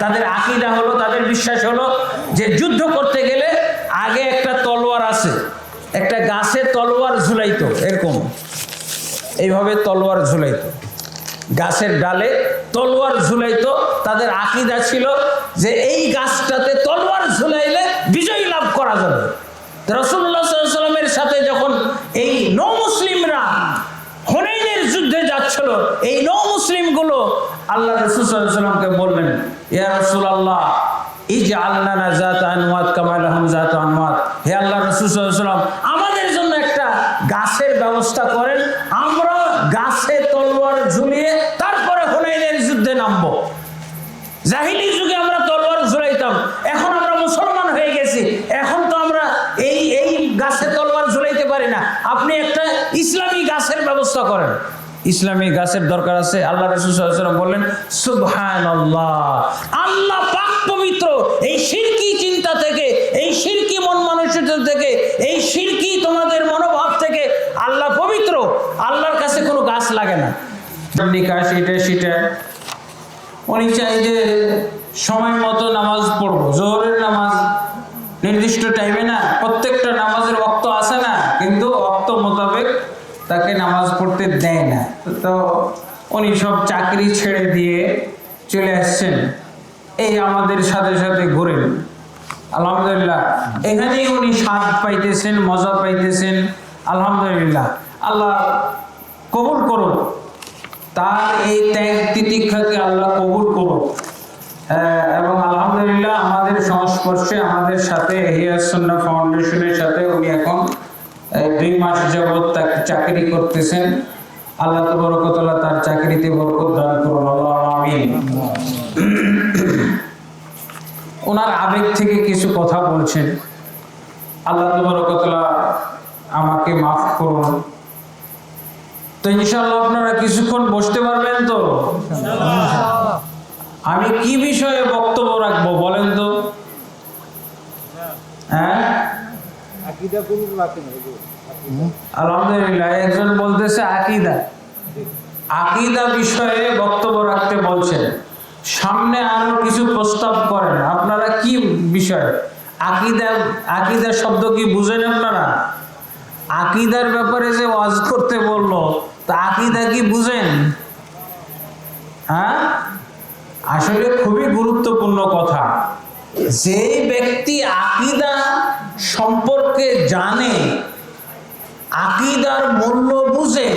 তাদের আকীদা হলো, তাদের বিশ্বাস হলো যে যুদ্ধ করতে গেলে আগে একটা তলোয়ার আছে, একটা গাছে তলোয়ার ঝুলাইতো, এরকম এইভাবে তলোয়ার ঝুলাইতো, গাছের ডালে তলোয়ার ঝুলাইতো। তাদের আকীদা ছিল যে এই গাছটাতে তলোয়ার ঝুলাইলে বিজয় লাভ করা যাবে। রাসূলুল্লাহ সাল্লাল্লাহু আলাইহি ওয়াসাল্লামের সাথে যখন এই নও মুসলিমরা হুনাইনের যুদ্ধে যাচ্ছিল, এই নও মুসলিমগুলো আল্লাহ রাসূল সাল্লাল্লাহু আলাইহি ওয়াসাল্লামকে বললেন, ইয়া রাসূলুল্লাহ ইজআলনা যাতা আনওয়াত কামা লাহুম যাতা আনওয়াত, হে আল্লাহ রাসূল সাল্লাল্লাহু আলাইহি ওয়াসাল্লাম আমাদের জন্য একটা গাছের ব্যবস্থা করেন, আমরা গাছে তলোয়ার ঝুলিয়ে তারপরে হুনাইনের যুদ্ধে নামবো। জাহিলি যুগে আমরা তলোয়ার ঝুলাইতাম, এখন আমরা মুসলমান হয়ে গেছি, এখন তো আমরা এই গাছে তলোয়ার ঝুলাইতে পারি না, আপনি একটা ইসলামী গাছের ব্যবস্থা করেন। ইসলামী গাছের দরকার আছে। আল্লাহ রাসূল সাল্লাল্লাহু আলাইহি ওয়াসাল্লাম বললেন সুবহানাল্লাহ, আল্লাহ পাক পবিত্র এই শিরকি চিন্তা থেকে, এই শিরকি মন মানসিকতা থেকে, এই শিরকি তোমাদের মনোভাব থেকে আল্লাহ পবিত্র। আল্লাহর কাছে কোনো গাছ লাগে না। সেটা উনি চাই যে সময় মতো নামাজ পড়বো, জোহরের নামাজ নির্দিষ্ট টাইমে না, প্রত্যেকটা নামাজের ওয়াক্ত আছে না, কিন্তু ওয়াক্ত মোতাবেক তাকে নামাজ পড়তে দেয় না। তো উনি সব চাকরি ছেড়ে দিয়ে চলে আসছেন, এই আমাদের সাথে সাথে ঘুরেন। আলহামদুলিল্লাহ এখানেই উনি স্বাদ পাইতেছেন, মজা পাইতেছেন। আলহামদুলিল্লাহ, আল্লাহ কবুল করুন তার এই ত্যাগ তিতিক্ষাকে, আল্লাহ কবুল করুন। এবং আলহামদুলিল্লাহ আমাদের সংস্পর্শে, আমাদের সাথে ইহিয়া সুন্নাহ ফাউন্ডেশনের সাথে উনি এখন 2 মাস যাবত চাকরি করতেছেন। আল্লাহ তাবারক ওয়া তাআলা তার চাকরিতে বরকত দান করুন, আল্লাহুম্মা আমিন। ওনার আবেগ থেকে কিছু কথা বলছেন, আল্লাহ তাবারক ওয়া তাআলা আমাকে মাফ করুন। তো ইনশাআল্লাহ আপনারা কিছুক্ষণ বসতে পারবেন তো? আমি কি বিষয়ে বক্তব্য রাখবো বলেন তো? হ্যাঁ, আলহামদুলিল্লাহ একজন বলতেছে আকীদা, আকীদা বিষয়ে বক্তব্য রাখতে বলছেন। সামনে আরো কিছু প্রস্তাব করেন, আপনারা কি বিষয়? আকীদা, আকীদা শব্দ কি বুঝেন আপনারা? আকীদার ব্যাপারে যে ওয়াজ করতে বললো, তা আকীদা কি বুঝেন? হ্যাঁ, আসলে খুবই গুরুত্বপূর্ণ কথা। যে ব্যক্তি আকীদা সম্পর্কে জানে, আকীদার মূল্য বুঝে,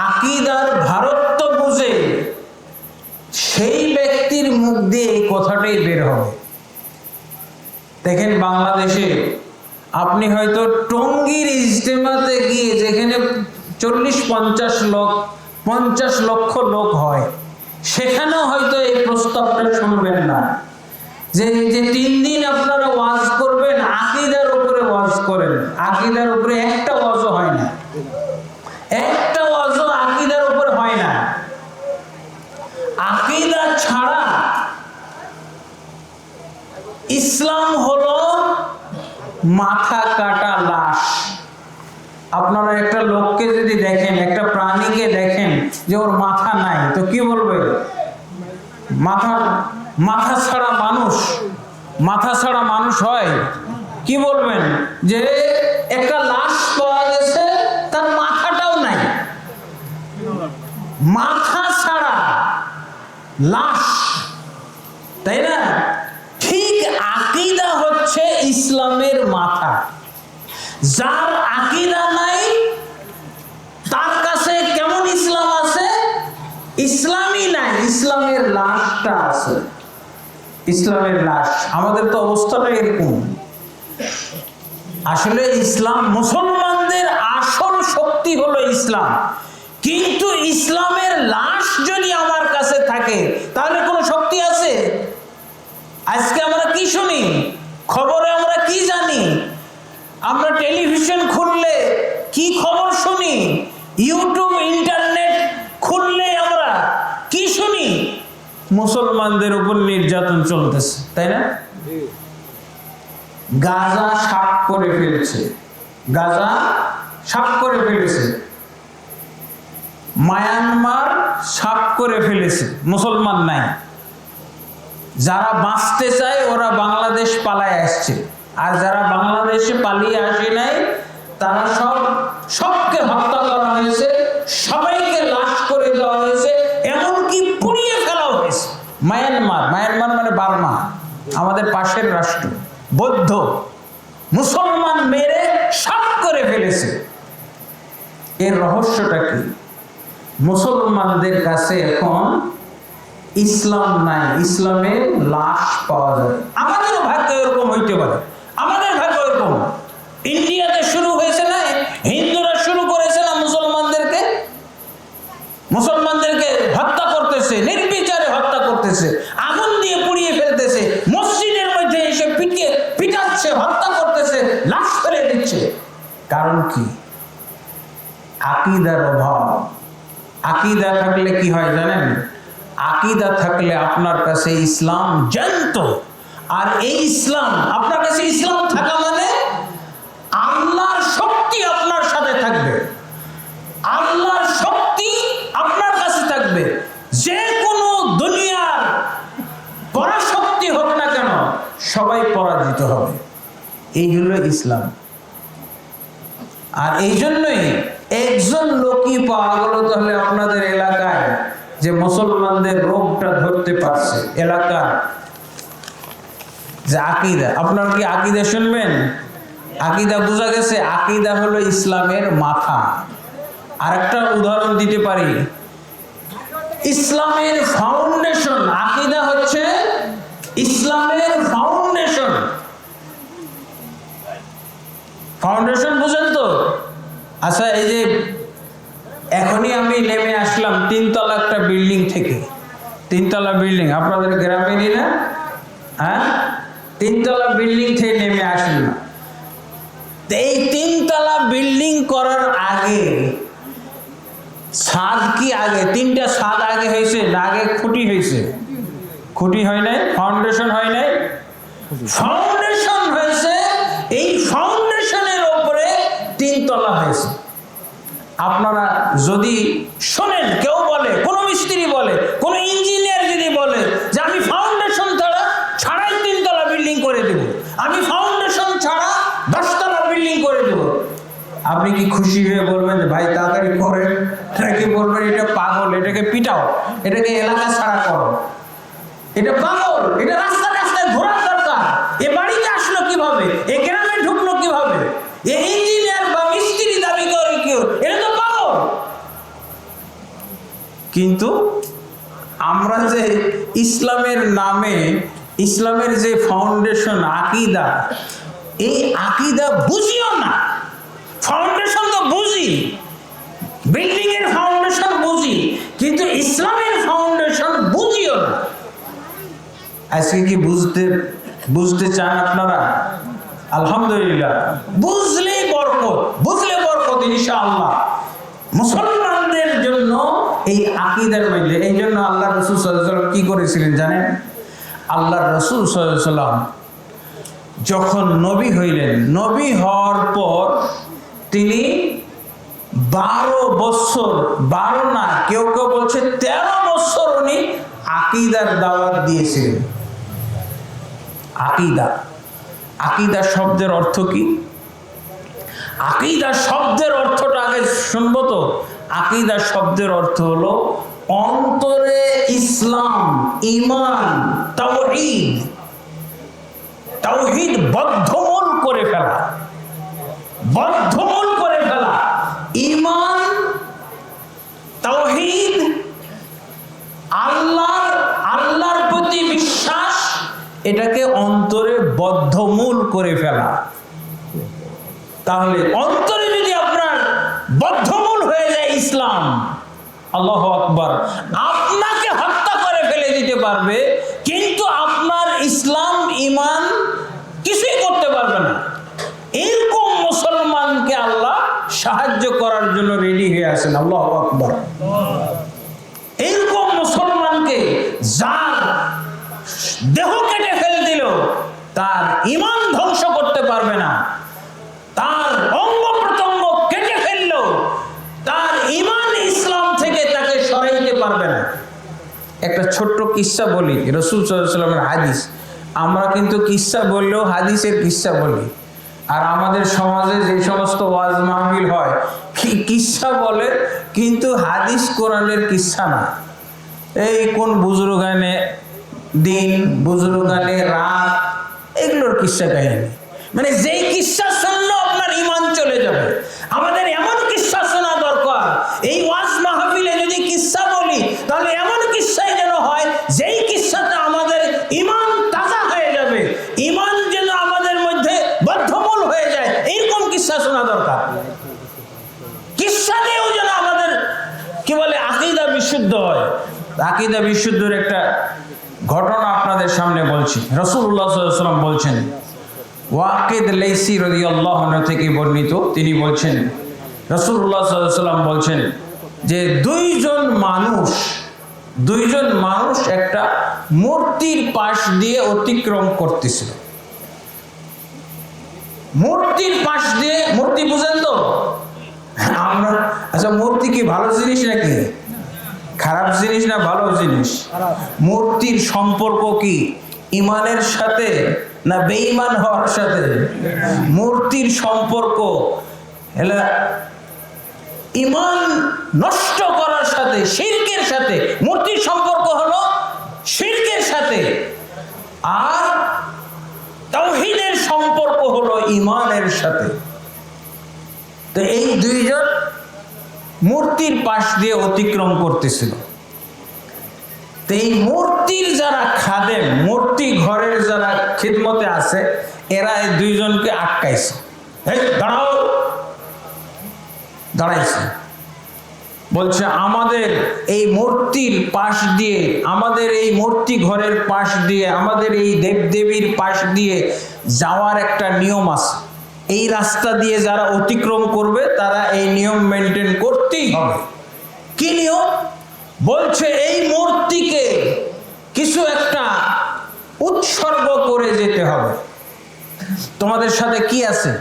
আকীদার ভারত্ব বুঝে, সেই ব্যক্তির মুখ দিয়ে এই কথাটাই বের হবে। দেখেন বাংলাদেশে আপনি হয়তো টঙ্গীর ইজতেমাতে গিয়ে, যেখানে 40-50 লক্ষ লোক হয়, সেখানেও হয়তো এই প্রস্তাবটা শুনবেন না যে 3 দিন আপনারা ওয়াজ করবেন, আকীদার উপরে ওয়াজ করেন। আকীদার উপরে একটা ওয়াজও হয় না, একটা ওয়াজও আকীদার উপরে হয় না। আকীদা ছাড়া ইসলাম হলো মাথা কাটা লাশ। আপনারা একটা লোককে যদি দেখেন, একটা প্রাণীকে দেখেন যে ওর মাথা নাই, তো কি বলবে? মাথা ছাড়া মানুষ, মাথা ছাড়া মানুষ হয়। কি বলবেন? যে একটা লাশ পাওয়া গেছে, তার মাথাটাও নাই, মাথা ছাড়া লাশ, তাই না? ঠিক আকীদা হচ্ছে ইসলামের মাথা। যার আকীদা নাই তার কাছে কেমন ইসলাম আছে? ইসলামই নাই, ইসলামের লাশটা আছে, ইসলামের লাশ। আমাদের তো অবস্থাটা এরকম। আসলে ইসলাম, মুসলমানদের আসল শক্তি হলো ইসলাম, কিন্তু ইসলামের লাশ যদি আমার কাছে থাকে তাহলে কোনো শক্তি আছে? আজকে আমরা কি শুনি, খবরে আমরা কি জানি? আমরা টেলিভিশন খুললে কি খবর শুনি, ইউটিউব ইন্টারনেট খুললে আমরা কি শুনি? মুসলমানদের উপর নির্যাতন চলতেছে, তাই না? গাজা সাফ করে ফেলেছে, গাজা সাফ করে ফেলেছে, মায়ানমার সাফ করে ফেলেছে, মুসলমান নাই। যারা বাঁচতে চায় ওরা বাংলাদেশ পালায় আসছে, আর যারা বাংলাদেশে পালিয়ে আসে নাই তারা সবকে হত্যা করা হয়েছে, সবাইকে লাশ করে দেওয়া হয়েছে, এমনকি পুড়িয়ে ফেলা হয়েছে। মায়ানমার মানে বার্মা, আমাদের পাশের রাষ্ট্র, বৌদ্ধ মুসলমান মেরে সাফ করে ফেলেছে। এর রহস্যটা কি? মুসলমানদের কাছে এখন ইসলাম নাই, ইসলামের লাশ পাওয়া যায়। আমাদেরও ভাগ্য এরকম হইতে পারে, আমাদের ভাগ্য এরকম। ইন্ডিয়াতে শুরু হয়েছে না, হিন্দুরা শুরু করেছে না মুসলমানদেরকে হত্যা করতেছে, নির্বিচারে হত্যা করতেছে, আগুন দিয়ে পুড়িয়ে ফেলতেছে, মসজিদের মধ্যে এসে পিটাচ্ছে, হত্যা করতেছে, লাশ ফেলে দিচ্ছে। কারণ কি? আকীদার অভাব। আকীদা থাকলে কি হয় জানেন? আকীদা থাকলে আপনার কাছে ইসলাম জ্যান্ত। আর এই ইসলাম আপনার কাছে, ইসলাম থাকা মানে আল্লাহর শক্তি আপনার সাথে থাকবে, আল্লাহর শক্তি আপনার কাছে থাকবে। যে কোনো দুনিয়ার পরাশক্তি হোক না কেন, সবাই পরাজিত হবে। এই হলো ইসলাম। আর এই জন্যই একজন লোকই পাওয়া গেল তাহলে আপনাদের এলাকায়, যে মুসলমানদের রোগটা ধরতে পারছে এলাকার, যে আকীদা। আপনারা কি আকীদা শুনবেন? আকীদা বোঝা গেছে, আকীদা হলো ইসলামের মাথা। আরেকটা উদাহরণ দিতে পারি, ইসলামের ফাউন্ডেশন। আকীদা হচ্ছে ইসলামের ফাউন্ডেশন। ফাউন্ডেশন বুঝেন তো? আচ্ছা, এই যে এখনই আমি নেমে আসলাম 3 তলা একটা বিল্ডিং থেকে, 3 তলা বিল্ডিং, আপনাদের গ্রামেরই না? হ্যাঁ, 3 তলা বিল্ডিং থেকে নেমে আসলাম। এই 3 তলা বিল্ডিং করার আগে ছাদ কি আগে? 3টা ছাদ আগে হয়েছে না আগে খুঁটি হয়েছে? খুঁটি হয় নাই, ফাউন্ডেশন হয় নাই। ফাউন্ডেশন হয়েছে, এই ফাউন্ডেশনের উপরে 3 তলা হয়েছে। আপনারা যদি শোনেন, কেউ বলে, কোন মিস্ত্রি বলে, কোন ইঞ্জিনিয়ার যদি বলে যে আমি ফাউন্ডেশন ছাড়াই 3 তলা বিল্ডিং করে দেব, আমি ফাউন্ডেশন ছাড়া 10 তলা বিল্ডিং করে দেব, আপনি কি খুশি হয়ে বলবেন যে ভাই তাড়াতাড়ি করেন? নাকি বলবেন এটা পাগল, এটাকে পিটাও, এটাকে এলাকা ছাড়া করো, এটা পাগল, এটা রাস্তায় রাস্তায় ঘোরার দরকার, এ বাড়িতে আসলো কিভাবে, এ গ্রামে ঢুকলো কিভাবে, এ ইঞ্জিনিয়ার বা মিস্ত্রি দাবি করে কেউ, এটা তো পাগল। কিন্তু আমরা যে ইসলামের নামে, ইসলামের যে ফাউন্ডেশন আকীদা, এই আকীদা বুঝিও না। ফাউন্ডেশন তো বুঝি, বিল্ডিং এর ফাউন্ডেশন বুঝি, কিন্তু ইসলামের ফাউন্ডেশন বুঝিও না। আজকে কি বুঝতে চান আপনারা? আলহামদুলিল্লাহ, বুঝলেই বরকত ইনশাআল্লাহ। মুসলমানদের জন্য এই আকীদার মধ্যে, এই জন্য আল্লাহ রাসূল সাল্লাল্লাহু আলাইহি ওয়াসাল্লাম কি করেছিলেন জানেন? আল্লাহ রাসূল সাল্লাল্লাহু আলাইহি ওয়াসাল্লাম যখন নবী হইলেন, নবী হওয়ার পর তিনি 12 বছর, 12 না, কেউ কেউ বলছে 13 বছর উনি আকীদার দাওয়াত দিয়েছিলেন। আকীদা শব্দের অর্থ কি? আকীদা শব্দের অর্থটা আগে শুনবো তো। আকীদা শব্দের অর্থ হলো অন্তরে ইসলাম, ঈমান, তাওহীদ বদ্ধমূল করে ফেলা, ঈমান, তাওহীদ, আল্লাহর প্রতি বিশ্বাস, এটাকে অন্তরে বদ্ধমূল করে ফেলা। তাহলে অন্তরে যদি আপনার বদ্ধমূল হয়ে যায় ইসলাম, আল্লাহু আকবার, আপনাকে হত্যা করে ফেলে দিতে পারবে, কিন্তু আপনার ইসলাম ঈমান কিছুই করতে পারবে না। এরকম মুসলমানকে আল্লাহ সাহায্য করার জন্য রেডি হয়ে আছেন। আল্লাহু আকবার। এরকম মুসলমানকে যার দেহ কেটে ফেলে দিল, তার ঈমান ধ্বংস করতে পারবে না, তার অঙ্গ প্রত্যঙ্গ কেটে ফেললো, তার ঈমান ইসলাম থেকে তাকে সরাইতে পারবে না। একটা ছোট্ট কিস্সা বলি, রাসূল সাল্লাল্লাহু আলাইহি ওয়াসাল্লামের হাদিস। আমরা কিন্তু কিস্সা বললেও হাদিসের কিস্সা বলি, আর আমাদের সমাজে যে সমস্ত ওয়াজ মাহফিল হয় কিস্সা বলে, কিন্তু হাদিস কোরআনের কিস্সা না। এই কোন বুজুর্গানে দিন, বুজুর্গানে রাত, এগুলোর কিস্সা কাহিনী, মানে যেই কিস্সা শুনলো আপনার ঈমান চলে যাবে। আমাদের এমন কিস্সা শোনা দরকার, এই ওয়াজ মাহফিলে যদি কিস্সা বলি তাহলে এমন কিস্সাই যেন হয় যেই কিস্সাতে আমাদের ঈমান তাজা হয়ে যাবে, ঈমান যেন আমাদের মধ্যে বদ্ধমূল হয়ে যায়, এইরকম কিস্সা শোনা দরকার। কিস্সা দিয়েও যেন আমাদের কি বলে আকীদা বিশুদ্ধ হয়। আকীদা বিশুদ্ধের একটা ঘটনা আপনাদের সামনে বলছি। রাসূলুল্লাহ সাল্লাল্লাহু আলাইহি ওয়াসাল্লাম বলছেন, ওয়াকিদ লাইসি রাদিয়াল্লাহু আনহু থেকে বর্ণিত, তিনি বলছেন, রাসূলুল্লাহ সাল্লাল্লাহু আলাইহি ওয়াসাল্লাম বলছেন যে দুইজন মানুষ একটা মূর্তির পাশ দিয়ে অতিক্রম করতেছিল। মূর্তির পাশ দিয়ে, মূর্তি বুঝেন তো আমরা? আচ্ছা, মূর্তি কি ভালো জিনিস নাকি খারাপ জিনিস না ভালো জিনিস? মূর্তির সম্পর্ক কি ইমানের সাথে না বেঈমান হওয়ার সাথে? মূর্তির সম্পর্ক ইমান নষ্ট করার সাথে, শিরকের সাথে। মূর্তির সম্পর্ক হলো শিরকের সাথে, আর তাওহীদের সম্পর্ক হলো ইমানের সাথে। তো এই দুইজন মূর্তির পাশ দিয়ে অতিক্রম করতেছিল। তো এই মূর্তির যারা খাদেম, মূর্তি ঘরের যারা খিদমতে আছে, এরা এই দুইজনকে আটকাইছে। এই দাঁড়াও, দাঁড়াইছে। বলছে আমাদের এই মূর্তির পাশ দিয়ে, আমাদের এই মূর্তি ঘরের পাশ দিয়ে, আমাদের এই দেবদেবীর পাশ দিয়ে যাওয়ার একটা নিয়ম আছে। এই রাস্তা দিয়ে যারা অতিক্রম করবে তারা এই নিয়ম মেনটেন করতেই হবে। কি নিয়ম? বলছে এই মূর্তিকে কিছু একটা উৎসর্গ করে যেতে হবে। তোমাদের সাথে কি আছে?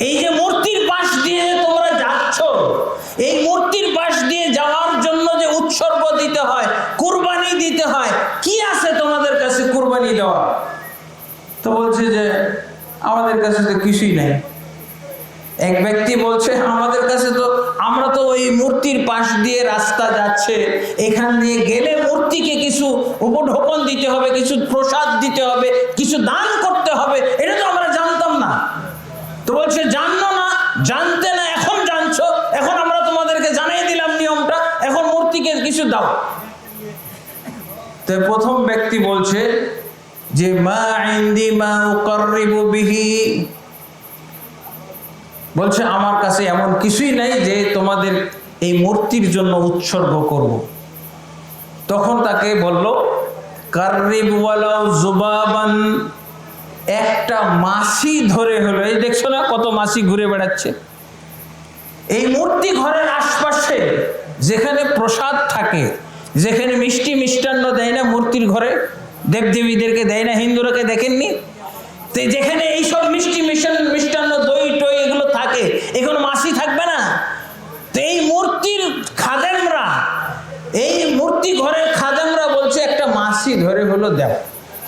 এই যে মূর্তির পাশ দিয়ে তোমরা যাচ্ছ, এই মূর্তির পাশ দিয়ে যাওয়ার জন্য যে উৎসর্গ দিতে হয়, কুরবানি দিতে হয়, কি আছে তোমাদের কাছে কুরবানি দেওয়া? তো বলছে যে আমাদের কাছে তো কিছুই নাই। এক ব্যক্তি বলছে আমাদের কাছে তো, আমরা তো ওই মূর্তির পাশ দিয়ে রাস্তা যাচ্ছে, এখান দিয়ে গেলে মূর্তিকে কিছু উপঢৌকন দিতে হবে, কিছু প্রসাদ দিতে হবে, কিছু দান করতে হবে, এটা তো আমরা জানতাম না। তো বলছে জানতো না, জানতে না, এখন জানছো, এখন আমরা তোমাদেরকে জানিয়ে দিলাম নিয়মটা, এখন মূর্তিকে কিছু দাও। তো প্রথম ব্যক্তি বলছে যে মা ইনদি মা উকাররিবু বিহি, বলছে আমার কাছে এমন কিছুই নাই যে তোমাদের এই মূর্তির জন্য উৎসর্গ করব। তখন তাকে বলল কাররিব ওয়ালাউ যুবাবান, একটা মাছি ধরে হলো, এই দেখছো না কত মাছি ঘুরে বেড়াচ্ছে এই মূর্তি ঘরের আশপাশে, যেখানে প্রসাদ থাকে, যেখানে মিষ্টি মিষ্টান্ন দেয় না মূর্তির ঘরে, দেবদেবীদেরকে দেয় না, হিন্দুরাকে দেখেননি? তো যেখানে এইসব মিষ্টি মিষ্টান্ন দই টই এগুলো থাকে, এগুলো মাছি থাকবে না? তো এই মূর্তির খাদেমরা, এই মূর্তি ঘরের খাদেমরা বলছে একটা মাছি ধরে হলো দেও,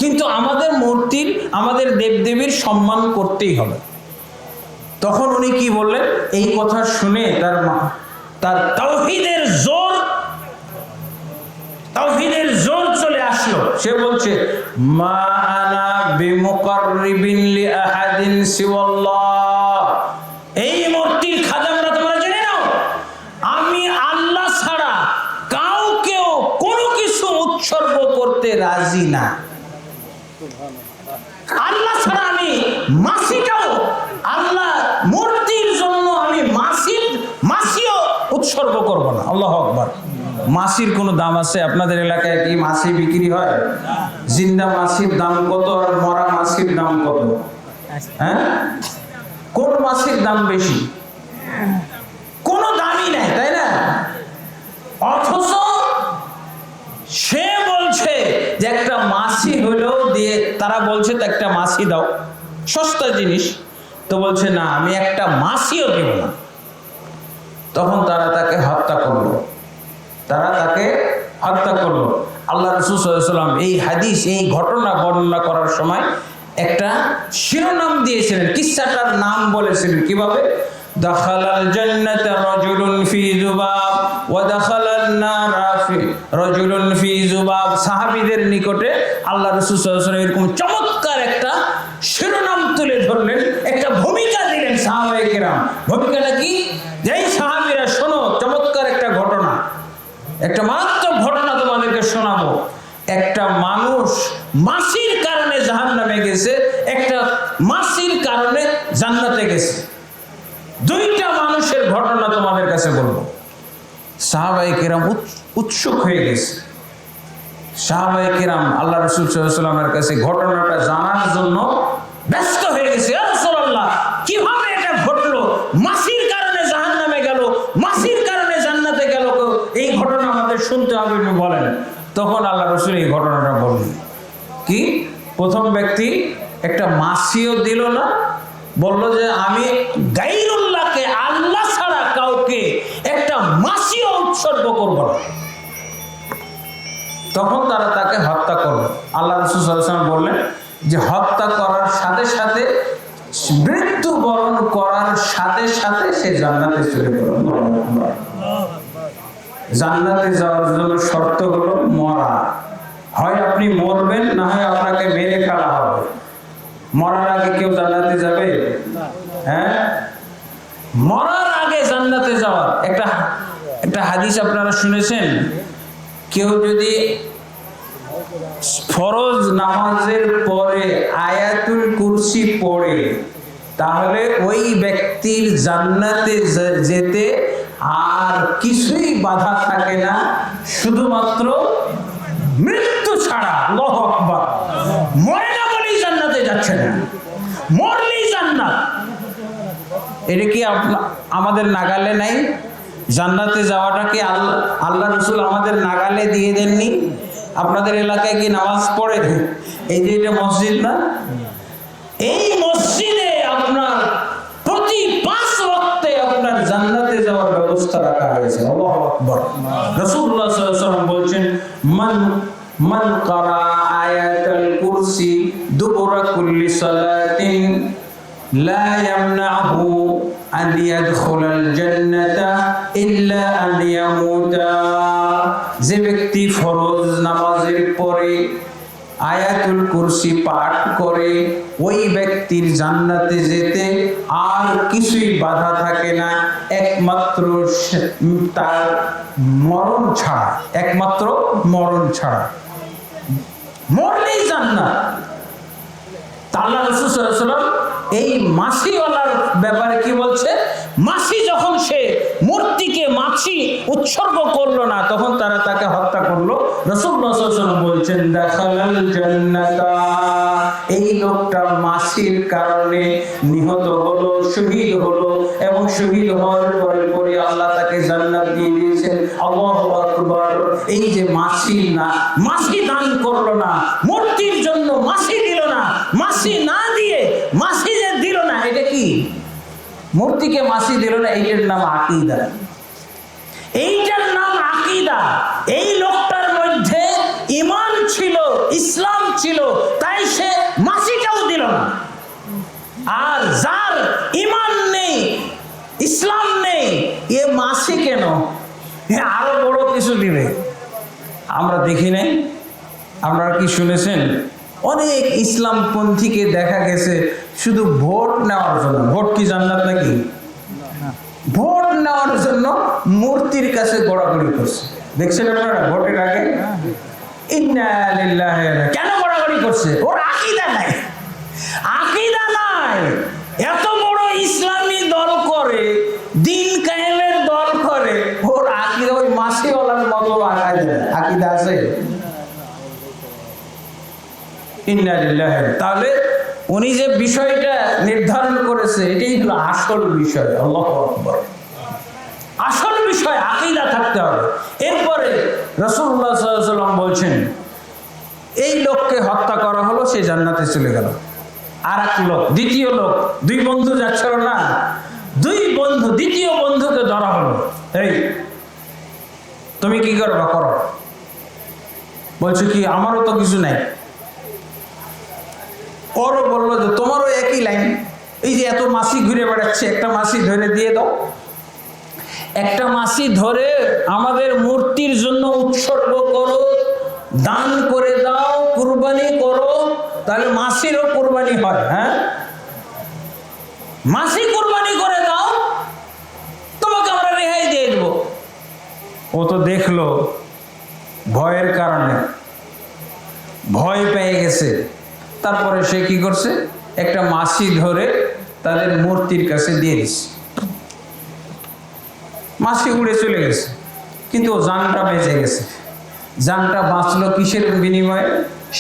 কিন্তু আমাদের মূর্তির, আমাদের দেবদেবীর সম্মান করতেই হবে। তখন উনি কি বললেন? এই কথা শুনে তার তাওহীদের জোর চলে আসলো। সে বলছে মা আনা বিমুকাররিবিন লিআহাদিন সিওয়াল্লাহ, এই মূর্তির খাদেমরা তোমরা জেনে নাও, আমি আল্লাহ ছাড়া কাউকেও কোনো কিছু উৎসর্গ করতে রাজি না। আল্লাহ ছাড়া আমি মাছিটাও, আল্লাহ মূর্তির জন্য আমি মাছিও উৎসর্গ করব না। আল্লাহু আকবার। মাছির কোনো দাম আছে? আপনাদের এলাকায় কি মাছি বিক্রি হয়? জিন্দা মাছির দাম কত আর মরা মাছির দাম কত? হ্যাঁ, কোন মাছির দাম বেশি? কোনো দামই নাই, তাই না? অথচ সে বলছে যে একটা মাছি হলেও দিয়ে, তারা বলছে তো একটা মাছি দাও, সস্তা জিনিস। তো বলছে না, আমি একটা মাছিও দেব না। তখন তারা তাকে হত্যা করলো। আল্লাহ রাসূল সাল্লাল্লাহু আলাইহি ওয়াসাল্লাম এই হাদিস, এই ঘটনা বর্ণনা করার সময় একটা শিরোনাম দিয়েছিলেন, কিসসাটার নাম বলেছিলেন কিভাবে? দাখালাল জান্নাতা রাজুলুন ফি যুবাব ওয়া দাখালান নারা ফি রাজুলুন ফি যুবাব। সাহাবীদের নিকটে আল্লাহ রাসূল সাল্লাল্লাহু আলাইহি ওয়াসাল্লাম এরকম চমৎকার একটা শিরোনাম তুলে ধরলেন, একটা ভূমিকা দিলেন সাহাবায়ে কেরাম। ভূমিকাটা কি? যেই সাহাবীরা শোনো, চমৎকার একটা ঘটনা, একটা মারাত্মক ঘটনা তোমাদেরকে শোনাবো। একটা মানুষ মাছির কারণে জাহান্নামে গেছে, একটা মাছির কারণে জান্নাতে গেছে। দুইটা মানুষের ঘটনা তোমাদের কাছে বলবো। সাহাবায়ে কেরাম উৎসুক হয়ে গেছে। সাহাবায়ে কেরাম আল্লাহ রাসূল সাল্লাল্লাহু আলাইহি ওয়াসাল্লামের কাছে ঘটনাটা জানার জন্য ব্যস্ত হয়ে গেছে। ইয়া রাসূলুল্লাহ, কিভাবে এটা ঘটলো? মাছির কারণে জাহান্নামে গেল, মাছির কারণে জান্নাতে গেল, এই ঘটনা আমাদের শুনতে হবে, বলেন। তখন আল্লাহ রাসূল এই ঘটনাটা বললেন। কি? প্রথম ব্যক্তি একটা মাছিও দিল না, বলল যে আমি গায়রুল্লাহকে, আল্লাহ ছাড়া কাউকে একটা মাছিও উৎসর্গ করব না। তখন তারা তাকে হত্যা করলো। আল্লাহ রাসূল সাল্লাল্লাহু আলাইহি ওয়াসাল্লাম বললেন যে হত্যা করার সাথে সাথে, মৃত্যুবরণ করার সাথে সাথে সে জান্নাতে চলে গেল। জান্নাতে যাওয়ার জন্য শর্ত হলো মরা। হয় আপনি মরবেন, না হয় আপনাকে মেরে ফেলা হবে। মরার আগে কেউ জান্নাতে যাবে? হ্যাঁ, মরার আগে জান্নাতে যাওয়ার একটা হাদিস আপনারা শুনেছেন। কেউ যদি ফরজ নামাজের পরে আয়াতুল কুরসি পড়ে, তাহলে ওই ব্যক্তির জান্নাতে যেতে আর কিছুই বাধা থাকে না, শুধুমাত্র মৃত্যু ছাড়া। আল্লাহু আকবার। মরে না বলেই জান্নাতে যাচ্ছে না, মরলেই জান্নাত। এটা কি আমাদের নাগালে নাই? জান্নাতে যাওয়াটা কি আল্লাহ রাসূল আমাদের নাগালে দিয়ে দেননি? আপনাদের এলাকায় কি নামাজ পড়ে? এই যে এটা মসজিদ না, এই মসজিদে আপনার প্রতি 5 ওয়াক্তে আপনার জান্নাতে যাওয়ার ব্যবস্থা রাখা হয়েছে। আল্লাহু আকবার। রাসূলুল্লাহ সাল্লাল্লাহু আলাইহি ওয়াসাল্লাম বলেন, মান ক্বারা আয়াতাল কুরসি দুবুরা কুল্লি সালাতিন লা ইয়ামনাহু আন ইয়াদখুলাল জান্নাতা ইল্লা আন ইয়ামুতা। যে ব্যক্তি ফরজ নামাজের পরে আয়াতুল কুরসি পাঠ করে, ওই ব্যক্তির জান্নাতে যেতে আর কিছুই বাধা থাকে না, একমাত্র তার মরণ ছাড়া। একমাত্র মরণ ছাড়া, মরলেই জান্নাত। আল্লাহ রাসূল সাল্লাল্লাহু আলাইহি ওয়াসাল্লাম এই মাছিওয়ালার ব্যাপারে কি বলছে? মাছি যখন সে মূর্তিকে মাছি উৎসর্গ করলো না, তখন তারা তাকে হত্যা করলো। রাসূলুল্লাহ সাল্লাল্লাহু আলাইহি ওয়াসাল্লাম বলছেন, দাখালাল জান্নাতা। এই লোকটা মাছির কারণে নিহত হলো, শহীদ হলো, এবং শহীদ হওয়ার পরে আল্লাহ তাকে জান্নাত দিয়ে দিয়েছেন। আল্লাহু আকবার। এই যে মাছি দান করলো না, মূর্তির জন্য মাছি দিল না, মাছি না দিয়ে মাছি যে দিল না, এটা কি? মূর্তিকে মাছি দিল না, এইটার নাম আকীদা। এইটার নাম আকীদা। এই লোকটার মধ্যে ঈমান ছিল, ইসলাম ছিল, তাই সে মাছিটাও দিল না। আর যার ঈমান নেই, ইসলাম নেই, এ মাছি কেন? আরো বড় কিছু দিবে। আমরা দেখি নাই? আপনারা কি শুনেছেন? অনেক ইসলামপন্থীকে দেখা গেছে শুধু ভোট নেওয়ার জন্য। ভোট কি জান্নাত নাকি? ভোট নেওয়ার জন্য মূর্তির কাছে গড়াগড়ি করছে। দেখছেন আপনারা ভোটের আগে? ইন্না লিল্লাহি। কেন গড়াগড়ি করছে? ওর আকীদা নাই, আকীদা নাই। এত বড় ইসলামী দল করে, দিন কায়েমের দল করে, ওর আকীদা ওই মাছিওয়ালার মতো আকীদা আছে। ইন্না লিল্লাহি। তাহলে উনি যে বিষয়টা নির্ধারণ করেছে, এটাই হলো আসল বিষয়। আল্লাহু আকবার। আসল বিষয় আকীদা থাকতে হবে। এরপরে রাসূলুল্লাহ সাল্লাল্লাহু আলাইহি ওয়াসাল্লাম বলছেন, এই লোককে হত্যা করা হলো, সে জান্নাতে চলে গেল। আর এক লোক, দ্বিতীয় লোক, 2 বন্ধু যাচ্ছিল না, 2 বন্ধু, দ্বিতীয় বন্ধুকে ধরা হলো। এই তুমি কি করবা? করো। বলছে কি আমারও তো কিছু নাই। ওরও বললো যে তোমারও একই লাইন, এই যে এত মাসি ঘুরে বেড়াচ্ছে, একটা মাসি ধরে দিয়ে দাও, একটা মাসি ধরে আমাদের মূর্তির জন্য উৎসর্গ করো, দান করে দাও, কুরবানি করো, তাহলে মাসিরও কুরবানি হয়। হ্যাঁ, মাসি কুরবানি করে দাও, তোমাকে আমরা রেহাই দিয়ে দেবো। ও তো দেখলো ভয়ের কারণে ভয় পেয়ে গেছে, তারপরে সে কি করছে, একটা মাসি ধরে তাদের মূর্তির কাছে দিয়ে দিচ্ছে। মাসি উড়ে চলে গেছে, কিন্তু ও জানটা বেঁচে গেছে। জানটা বাঁচলো কিসের বিনিময়ে?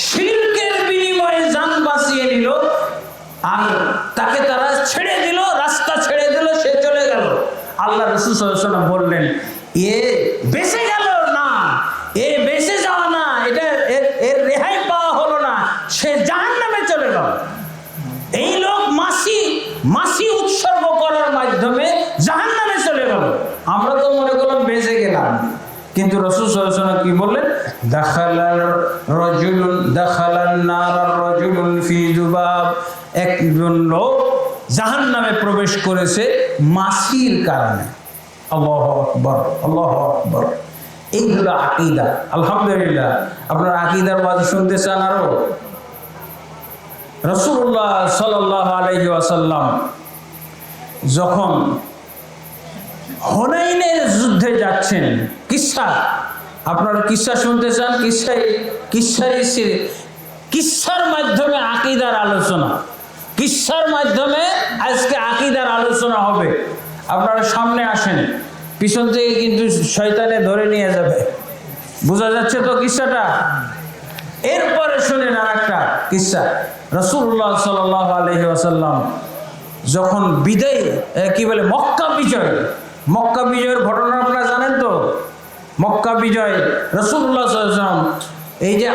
শিরকের বিনিময়ে জান বাঁচিয়ে নিল। আর তাকে তারা ছেড়ে দিল, রাস্তা ছেড়ে দিল, সে চলে গেল। আল্লাহ রাসূল সাল্লাল্লাহু আলাইহি ওয়াসাল্লাম বললেন, এ বেঁচে গেল না, এ বেঁচে যাওয়া না, এটা এর রেহাই পাওয়া হলো না, সে জাহান্নামে চলে গেল। এই লোক মাসি উৎসর্গ করার মাধ্যমে জাহান্নামে চলে গেল। আমরা তো মনে করলাম বেঁচে গেলাম, কিন্তু রাসূল সাল্লাল্লাহু আলাইহি ওয়াসাল্লাম কি বললেন? দাখালান নার রাজুলুন ফি যুবাব, একজন লোক জাহান্নামে প্রবেশ করেছে মাসির কারণে। আল্লাহু আকবার, আল্লাহু আকবার। এই হলো আকীদা। আলহামদুলিল্লাহ, আপনারা আকীদার ওয়াজ শুনতে চান আরো? রাসূলুল্লাহ সাল্লাল্লাহু আলাইহি ওয়াসাল্লাম যখন হুনাইনের যুদ্ধে যাচ্ছেন, কিসসা, আপনারা কিসসা শুনতে চান? কিসসার মাধ্যমে আকীদার আলোচনা, কিসসার মাধ্যমে আজকে আকীদার আলোচনা হবে। আপনারা সামনে আসেন, পিছন থেকে কিন্তু শয়তানে ধরে নিয়ে যাবে। বোঝা যাচ্ছে তো কিসসাটা? এরপরে শুনেন আর একটা কিসসা। রাসূলুল্লাহ সাল্লাল্লাহু আলাইহি ওয়াসাল্লাম যখন মক্কা বিজয়ের ঘটনা আপনারা জানেন তো? মক্কা বিজয় রাসূলুল্লাহ সাল্লাল্লাহু আলাইহি ওয়াসাল্লাম, এই যে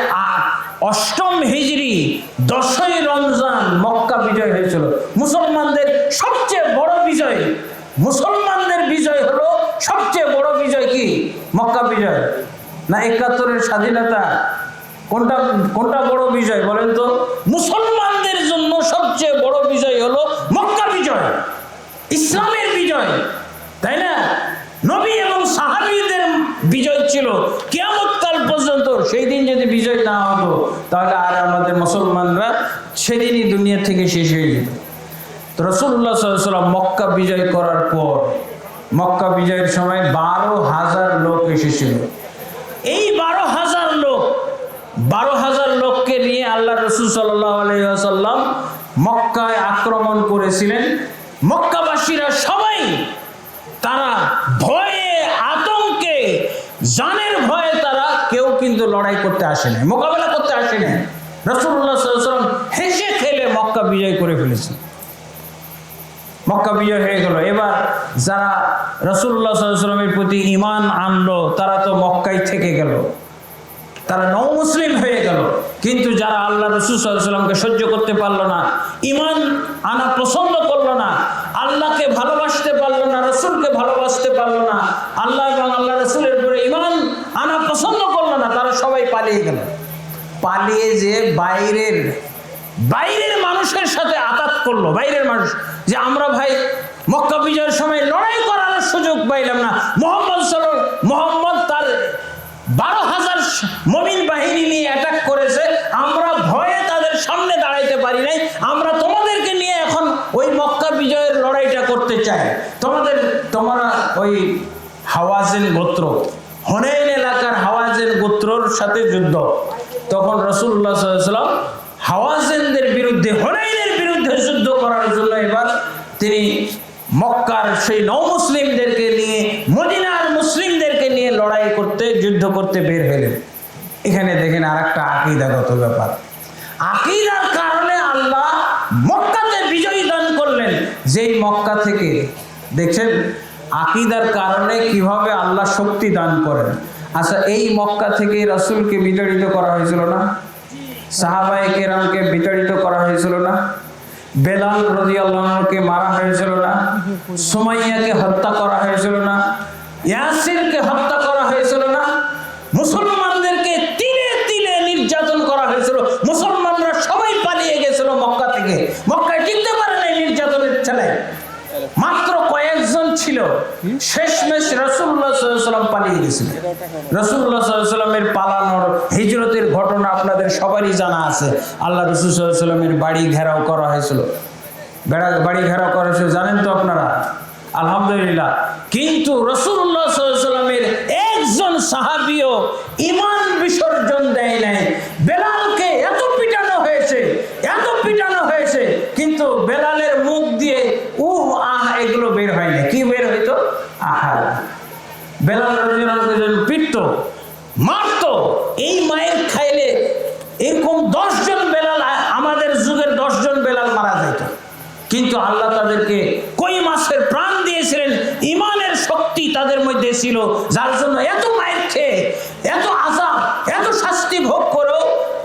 ৮ম হিজরি 10ই রমজান মক্কা বিজয় হয়েছিল। মুসলমানদের সবচেয়ে বড় বিজয়, মুসলমানদের বিজয় হলো সবচেয়ে বড় বিজয়। কি? মক্কা বিজয় না ৭১-এর স্বাধীনতা? কোনটা বড় বিজয় বলেন তো? মুসলমানদের জন্য সবচেয়ে বড় বিজয় হলো মক্কা বিজয়, ইসলামের বিজয়, তাই না? নবী এবং সাহাবীদের বিজয় ছিল কিয়ামত কাল পর্যন্ত। সেই দিন যদি বিজয় না হতো, তাহলে আর আমাদের মুসলমানরা সেদিনই দুনিয়া থেকে শেষ হয়ে যেত। তো রাসূলুল্লাহ সাল্লাল্লাহু আলাইহি ওয়াসাল্লাম মক্কা বিজয় করার পর, মক্কা বিজয়ের সময় ১২,০০০ লোক এসেছিল। এই ১২,০০০ লোককে নিয়ে আল্লাহ রাসূল সাল্লাল্লাহু আলাইহি ওয়াসাল্লাম মক্কায় আক্রমণ করেছিলেন। মক্কাবাসীরা সবাই তারা ভয়ে, আতঙ্কে, জানের ভয়ে তারা কেউ কিন্তু লড়াই করতে আসে না, মোকাবেলা করতে আসে না। রাসূলুল্লাহ সাল্লাল্লাহু আলাইহি ওয়াসাল্লাম হেসে খেলে মক্কা বিজয় করে ফেলেছে। মক্কা বিজয় হয়ে গেল। এবার যারা রাসূলুল্লাহ সাল্লাল্লাহু আলাইহি ওয়াসাল্লামের প্রতি ঈমান আনলো, তারা তো মক্কায় থেকে গেল, তারা নও মুসলিম হয়ে গেল। কিন্তু যারা আল্লাহ রাসূল সাল্লাল্লাহু আলাইহি ওয়াসাল্লামকে সহ্য করতে পারলো না, ঈমান আনা পছন্দ করলো না, আল্লাহকে ভালোবাসতে পারলো না, রাসূলকে ভালোবাসতে পারলো না, আল্লাহ এবং আল্লাহ রাসূলের উপরে ঈমান আনা পছন্দ করলো না, তারা সবাই পালিয়ে গেল। পালিয়ে যে বাইরের মানুষের সাথে আঘাত করলো, বাইরের মানুষ, যে আমরা ভাই মক্কা বিজয়ের সময় লড়াই করার সুযোগ পাইলাম না, মোহাম্মদ তার ১২,০০০ মুমিন বাহিনী নিয়ে অ্যাটাক করেছে, আমরা ভয়ে তাদের সামনে দাঁড়াইতে পারি নাই, আমরা তোমাদেরকে নিয়ে এখন ওই মক্কা বিজয়ের লড়াইটা করতে চাই। তোমরা ওই হাওয়াজিন গোত্র, হুনাইন এলাকার হাওয়াজিন গোত্রর সাথে যুদ্ধ। তখন রাসূলুল্লাহ সাল্লাল্লাহু আলাইহি ওয়াসাল্লাম হাওয়াজিনদের বিরুদ্ধে, হুনাইনের বিরুদ্ধে যুদ্ধ করার জন্য এবার তিনি মক্কার সেই নও মুসলিমদেরকে নিয়ে, মদিনার মুসলিমদেরকে নিয়ে লড়াই করতে, যুদ্ধ করতে বের হলেন। এখানে দেখেন আর একটা আকীদাগত ব্যাপার। আকীদার কারণে আল্লাহ মক্কাতে বিজয় দান করলেন। যেই মক্কা থেকে দেখছেন আকীদার কারণে কিভাবে আল্লাহ শক্তি দান করেন। আচ্ছা, এই মক্কা থেকে রাসূলকে বিতাড়িত করা হয়েছিল না? সাহাবায়ে কেরামকে বিতাড়িত করা হয়েছিল না? বেলাল রাদিয়াল্লাহু আনহুকে মারা হয়েছিল না? সুমাইয়াকে হত্যা করা হয়েছিল না? ইয়াসিরকে হত্যা করা হয়েছিল না? মুসলমানদেরকে তিলে তিলে শেষমেশ রাসূলুল্লাহ সাল্লাল্লাহু আলাইহি ওয়াসাল্লাম পালিয়ে গেছিলেন। রাসূলুল্লাহ সাল্লাল্লাহু আলাইহি ওয়াসাল্লামের পালানোর হিজরতের ঘটনা আপনাদের সবারই জানা আছে। আল্লাহ রাসূল সাল্লাল্লাহু আলাইহি ওয়াসাল্লামের বাড়ি ঘেরাও করা হয়েছিল। বাড়ি ঘেরাও করা হয়েছিল জানেন তো আপনারা, আলহামদুলিল্লাহ। কিন্তু রাসূলুল্লাহ সাল্লাল্লাহু আলাইহি ওয়াসাল্লামের একজন সাহাবীও ঈমান বিসর্জন দেয় নাই। বেলালকে এত পিটানো হয়েছে, কিন্তু বেলালের মুখ দিয়ে এগুলো বের হয় না। কি বের হইতো? আহা। বেলাল রাদিয়াল্লাহু আনহু পিটতো, মারতো। এই মায়ের খাইলে এরকম 10 জন বেলাল, আমাদের যুগের 10 জন বেলাল মারা যেত। কিন্তু আল্লাহ তাদেরকে কই মাসের প্রাণ দিয়েছিলেন, ঈমানের শক্তি তাদের মধ্যে ছিল, যার জন্য এত মায়ের খেয়ে, এত আযাব, এত শাস্তি ভোগ করেও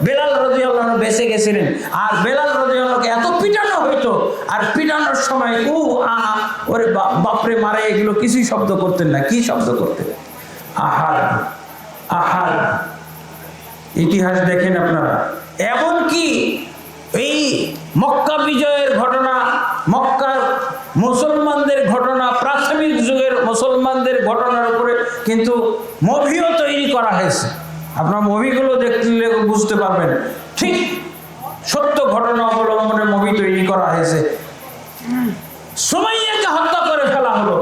বেলাল রাদিয়াল্লাহু আনহু বেঁচে গেছিলেন। আর বেলাল রাদিয়াল্লাহু আনহুকে এত পিটানো হইতো, আর পিটানোর সময় ওরে বাপরে মারে, এগুলো কিছুই শব্দ করতেন না। কি শব্দ করতেন? আহার আহার। ইতিহাস দেখেন আপনারা। এমনকি এই মক্কা বিজয়ের ঘটনা, মক্কার মুসলমানদের ঘটনা, প্রাথমিক যুগের মুসলমানদের ঘটনার উপরে কিন্তু মুভিও তৈরি করা হয়েছে। আপনার মুভিগুলো দেখলে বুঝতে পারবেন, ঠিক সত্য ঘটনা অবলম্বনে মুভি তৈরি করা হয়েছে। সুমাইয়াকে হত্যা করে ফেলা হলো,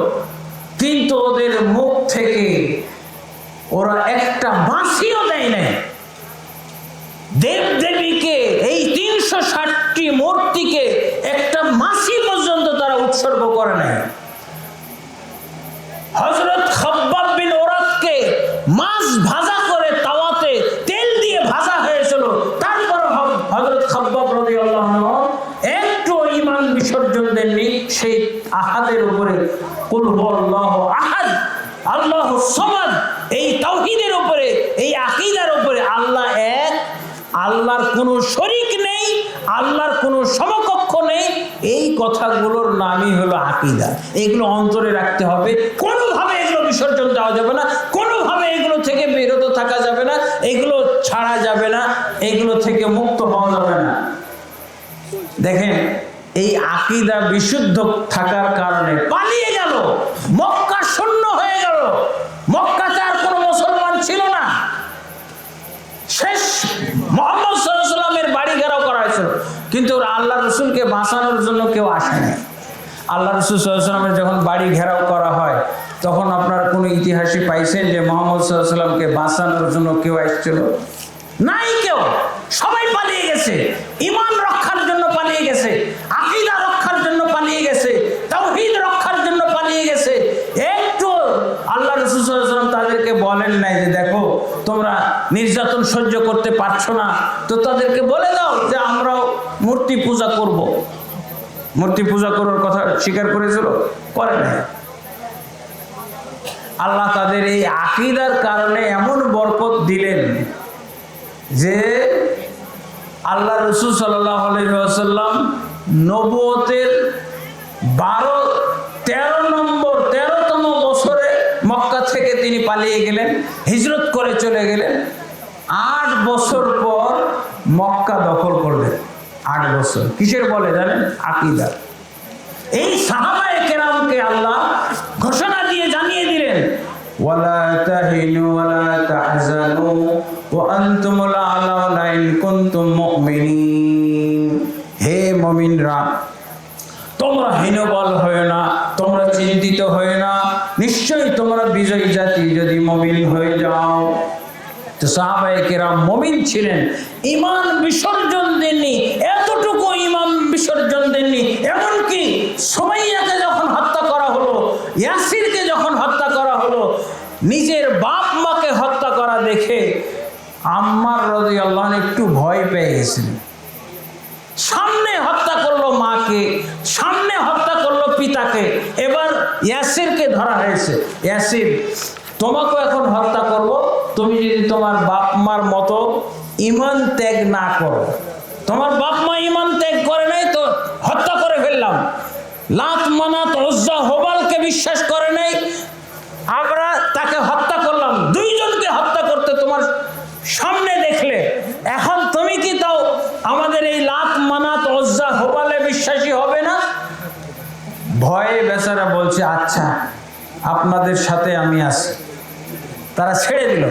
কিন্তু ওদের মুখ থেকে ওরা একটা বাঁশিও দেয় নাই। দেবদেবীকে, এই 360টি মূর্তিকে একটা মাসি পর্যন্ত তারা উৎসর্গ করে নাই। হযরত খাব্বাব বিন ওরাতকে মাছ ভাজা করে তাওয়াতে তেল দিয়ে ভাজা হয়েছিল, তারপর হযরত খাব্বাব রাদিয়াল্লাহু আনহু একটু ঈমান বিসর্জন দেননি সেই আহাদের উপরে। কুল হুয়াল্লাহু আহাদ, আল্লাহুস সামাদ, এই তাওহীদের উপরে, এই আকীদার উপরে। আল্লাহ এক, আল্লাহর কোনো শরীক নেই, আল্লাহর কোনো সমকক্ষ নেই। এই কথাগুলোর নামই হলো আকীদা। এগুলো অন্তরে রাখতে হবে। কোনোভাবে এগুলো বিসর্জন দেওয়া যাবে না, কোনোভাবে এগুলো থেকে বিরত থাকা যাবে না, এগুলো ছাড়া যাবে না, এগুলো থেকে মুক্ত হওয়া যাবে না। দেখেন, এই আকীদা বিশুদ্ধ থাকার কারণে পালিয়ে গেল, মক্কা শূন্য হয়ে গেল, মক্কাতে আর কোনো মুসলমান ছিল না। শেষ মুহাম্মদ সাল্লাল্লাহু আলাইহি ওয়াসাল্লামের বাড়ি ঘেরাও করা হয়েছিল, কিন্তু আল্লাহ রসুলকে বাঁচানোর জন্য কেউ আসেনি। আল্লাহ রসুল সাল্লাল্লাহু আলাইহি ওয়াসাল্লামের যখন বাড়ি ঘেরাও করা হয়, তখন আপনার কোনো ইতিহাসে পাইছেন যে মুহাম্মদ সাল্লাল্লাহু আলাইহি ওয়াসাল্লামকে বাঁচানোর জন্য কেউ আসছিল? নাই কেউ। সবাই পালিয়ে গেছে, ঈমান রক্ষার জন্য পালিয়ে গেছে, আকীদা রক্ষার জন্য পালিয়ে গেছে, তাওহীদ রক্ষার জন্য পালিয়ে গেছে। একটু আল্লাহ রাসূল সাল্লাল্লাহু আলাইহি ওয়াসাল্লাম তাদেরকে বলেন নাই যে দেখো তোমরা নির্যাতন সহ্য করতে পারছো না, তো তাদেরকে বলে দাও যে আমরাও মূর্তি পূজা করব। মূর্তি পূজা করার কথা স্বীকার করেছিল? করে নাই। আল্লাহ তাদের এই আকীদার কারণে এমন বরকত দিলেন যে আল্লাহ রাসূল সাল্লাল্লাহু আলাইহি ওয়াসাল্লাম নবুয়তের 13তম বছরে মক্কা থেকে তিনি পালিয়ে গেলেন, হিজরত করে চলে গেলেন। 8 বছর পর মক্কা দখল করলেন। 8 বছর কিসের বলে জানেন? আকীদা। এই সাহাবায়ে কেরামকে আল্লাহ ঘোষণা দিয়ে জানিয়ে দিলেন, ওয়ালা তাহিনু ওয়ালা তাহজানু ওয়া আনতুমুল আ'লাউনা ইন কুনতুম মুমিনিন। হে মুমিনরা, তোমরা হীনবল হয় না, তোমরা চিন্তিত হয় না, নিশ্চয়ই তোমরা বিজয়ী জাতি যদি মুমিন হয়ে যাও। তো সাহাবায়ে কেরাম মুমিন ছিলেন, ঈমান বিসর্জন দেননি, এতটুকু ঈমান বিসর্জন দেননি। এমনকি সুমাইয়াকে যখন হত্যা করা হলো, ইয়াসিরকে যখন হত্যা করা হলো, নিজের বাপ মাকে হত্যা করা দেখে আম্মার রাদিয়াল্লাহু আনহু একটু ভয় পেয়ে গেছিলেন। সামনে হত্যা করলো মাকে, সামনে হত্যা করলো পিতাকে, এবার ইয়াসিরকে ধরা হয়েছে। ইয়াসির, তোমাকে এখন হত্যা করব, তুমি যদি তোমার বাপ মার মতো ঈমান ত্যাগ না করো। তোমার বাপ মা ঈমান ত্যাগ করে নাই তো হত্যা করে ফেললাম। লাত, মানাত, উজ্জা, হুবালকে বিশ্বাস করে নাই, আমরা তাকে হত্যা করলাম। 2 জনকে হত্যা করতে তোমার সামনে দেখলে, এখন তুমি কি তাও আমাদের এই লাত, মানাত, উজ্জা, হুবালে বিশ্বাসী হবে না? ভয়ে বেচারা বলছে, আচ্ছা আপনাদের সাথে আমি আছি। তারা ছেড়ে দিল,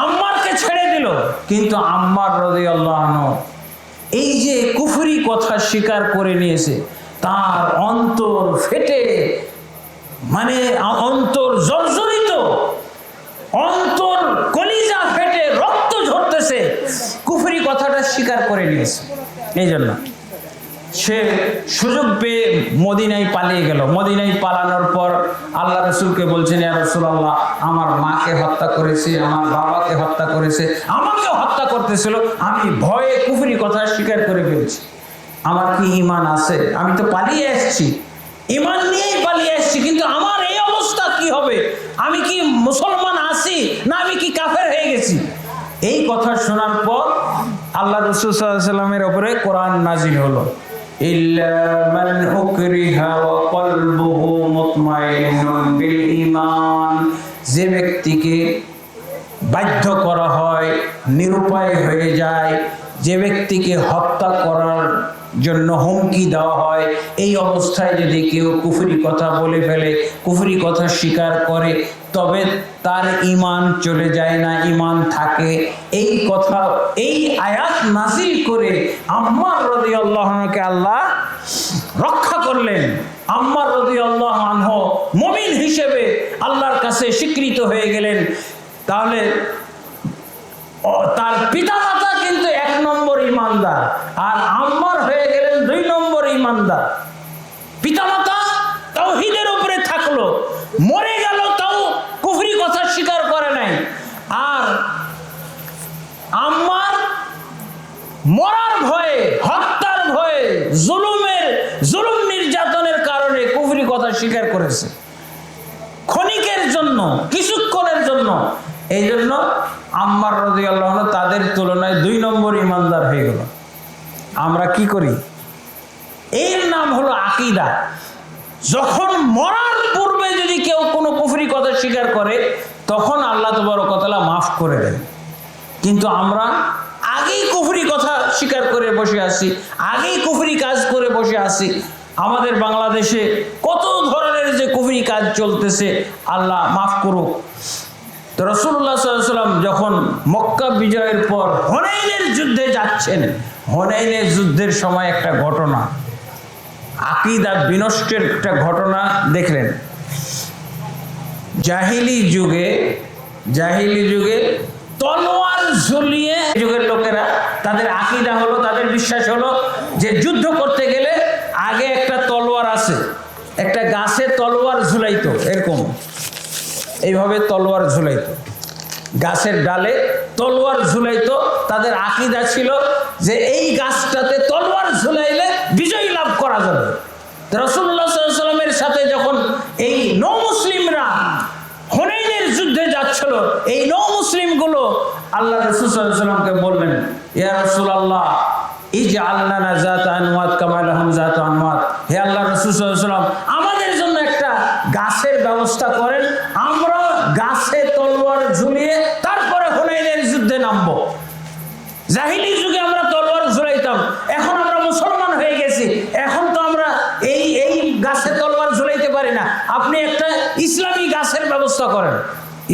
আম্মারকে ছেড়ে দিল। কিন্তু আম্মার রাদিয়াল্লাহু আনহু এই যে কুফরি কথা স্বীকার করে নিয়েছে, তার অন্তর ফেটে, মানে অন্তর জর্জরিত, অন্তর কলিজা ফেটে রক্ত ঝরতেছে, কুফরি কথাটা স্বীকার করে নিয়েছে। এই জন্য সে সুযোগ পেয়ে মদিনায় পালিয়ে গেল। মদিনায় পালানোর পর আল্লাহ রসুলকে বলছেন, ইয়া রাসূলুল্লাহ, আমার মাকে হত্যা করেছে, আমার বাবাকে হত্যা করেছে, আমাকেও হত্যা করতেছিল, আমি ভয়ে কুফরি কথা স্বীকার করে ফেলেছি। আমার কি ঈমান আছে? আমি তো পালিয়ে এসেছি, ঈমান নিয়েই পালিয়ে এসেছি, কিন্তু আমার এই অবস্থা কি হবে? আমি কি মুসলমান আছি না আমি কি কাফের হয়ে গেছি? এই কথা শোনার পর আল্লাহ রাসূল সাল্লাল্লাহু আলাইহি ওয়াসাল্লামের উপরে কোরআন নাজিল হলো, ইল্লা মান উকরিহা ওয়া কলবুহু মুতমাইন্নুন বিল ঈমান। যে ব্যক্তিকে বাধ্য করা হয়, নিরুপায় হয়ে যায়, যে ব্যক্তিকে হত্যা করার জন্য হুমকি দেওয়া হয়, এই অবস্থায় যদি কেউ কুফরি কথা বলে ফেলে, কুফরি কথা স্বীকার করে, তবে তার ঈমান চলে যায় না, ঈমান থাকে। এই কথা, এই আয়াত নাজিল করে আম্মার রাদিয়াল্লাহু আনহুকে আল্লাহ রক্ষা করলেন। আম্মার রাদিয়াল্লাহু আনহু মুমিন হিসেবে আল্লাহর কাছে স্বীকৃত হয়ে গেলেন। তাহলে তার পিতামাতা কিন্তু 1 নম্বর ঈমানদার, আর আম্মার হয়ে গেলেন 2 নম্বর ঈমানদার। পিতামাতা তাওহীদের উপরে থাকলো, মরে গেল তাও কুফরি কথা স্বীকার করে নাই। আর আম্মার মরার ভয়ে, হত্যার ভয়ে, জুলুম নির্যাতনের কারণে কুফরি কথা স্বীকার করেছে, ক্ষণিকের জন্য, কিছুক্ষণের জন্য। এই জন্য আম্মার রাদিয়াল্লাহু আনহু তাদের তুলনায় 2 নম্বর ঈমানদার হয়ে গেল। আমরা কি করি? এর নাম হলো আকীদা। যখন মরার পূর্বে যদি কেউ কোনো কুফরি কথা স্বীকার করে, তখন আল্লাহ তাবারক ওয়া তাআলা মাফ করে দেন। কিন্তু আমরা আগেই কুফরি কথা স্বীকার করে বসে আছি, আগেই কুফরি কাজ করে বসে আছি। আমাদের বাংলাদেশে কত ধরনের যে কুফরি কাজ চলতেছে, আল্লাহ মাফ করুক। তো রাসূলুল্লাহ সাল্লাল্লাহু আলাইহি ওয়াসাল্লাম যখন মক্কা বিজয়ের পর হুনাইনের যুদ্ধে যাচ্ছেন, হুনাইনের যুদ্ধের সময় একটা ঘটনা, আকীদা বিনষ্টের একটা ঘটনা দেখলেন। জাহিলি যুগে তলোয়ার ঝুলিয়ে, যুগের লোকেরা, তাদের আকীদা হলো, তাদের বিশ্বাস হলো যে যুদ্ধ করতে গেলে আগে একটা তলোয়ার আছে, একটা গাছে তলোয়ার ঝুলাইতো, এরকম এইভাবে তলোয়ার ঝুলাইতো, গাছের ডালে তলোয়ার ঝুলাইতো। তাদের আকীদা ছিল যে এই গাছটাতে তলোয়ার ঝুলাইলে বিজয় লাভ করা যাবে। রাসূলুল্লাহ সাল্লাল্লাহু আলাইহি ওয়াসাল্লামের সাথে যখন এই নও-মুসলিমরা হুনাইনের যুদ্ধে যাচ্ছিল, এই নও-মুসলিমগুলো আল্লাহ রাসূল সাল্লাল্লাহু আলাইহি ওয়াসাল্লামকে বললেন, ইয়া রাসূলুল্লাহ, ইজআল লানা যাতা আনওয়াত কামা লাহুম যাতু আনওয়াত। হে আল্লাহ রাসূল সাল্লাল্লাহু আলাইহি ওয়াসাল্লাম, আমাদের জন্য একটা গাছের ব্যবস্থা করেন, আমরা গাছে তলোয়ার ঝুলিয়ে তারপরে হুনাইনের যুদ্ধে নামবো। জাহিলি যুগে আমরা তলোয়ার ঝুলাইতাম, এখন আমরা মুসলমান হয়ে গেছি, এখন তো আমরা এই গাছে তলোয়ার ঝুলাইতে পারি না। আপনি একটা ইসলামী গাছের ব্যবস্থা করেন।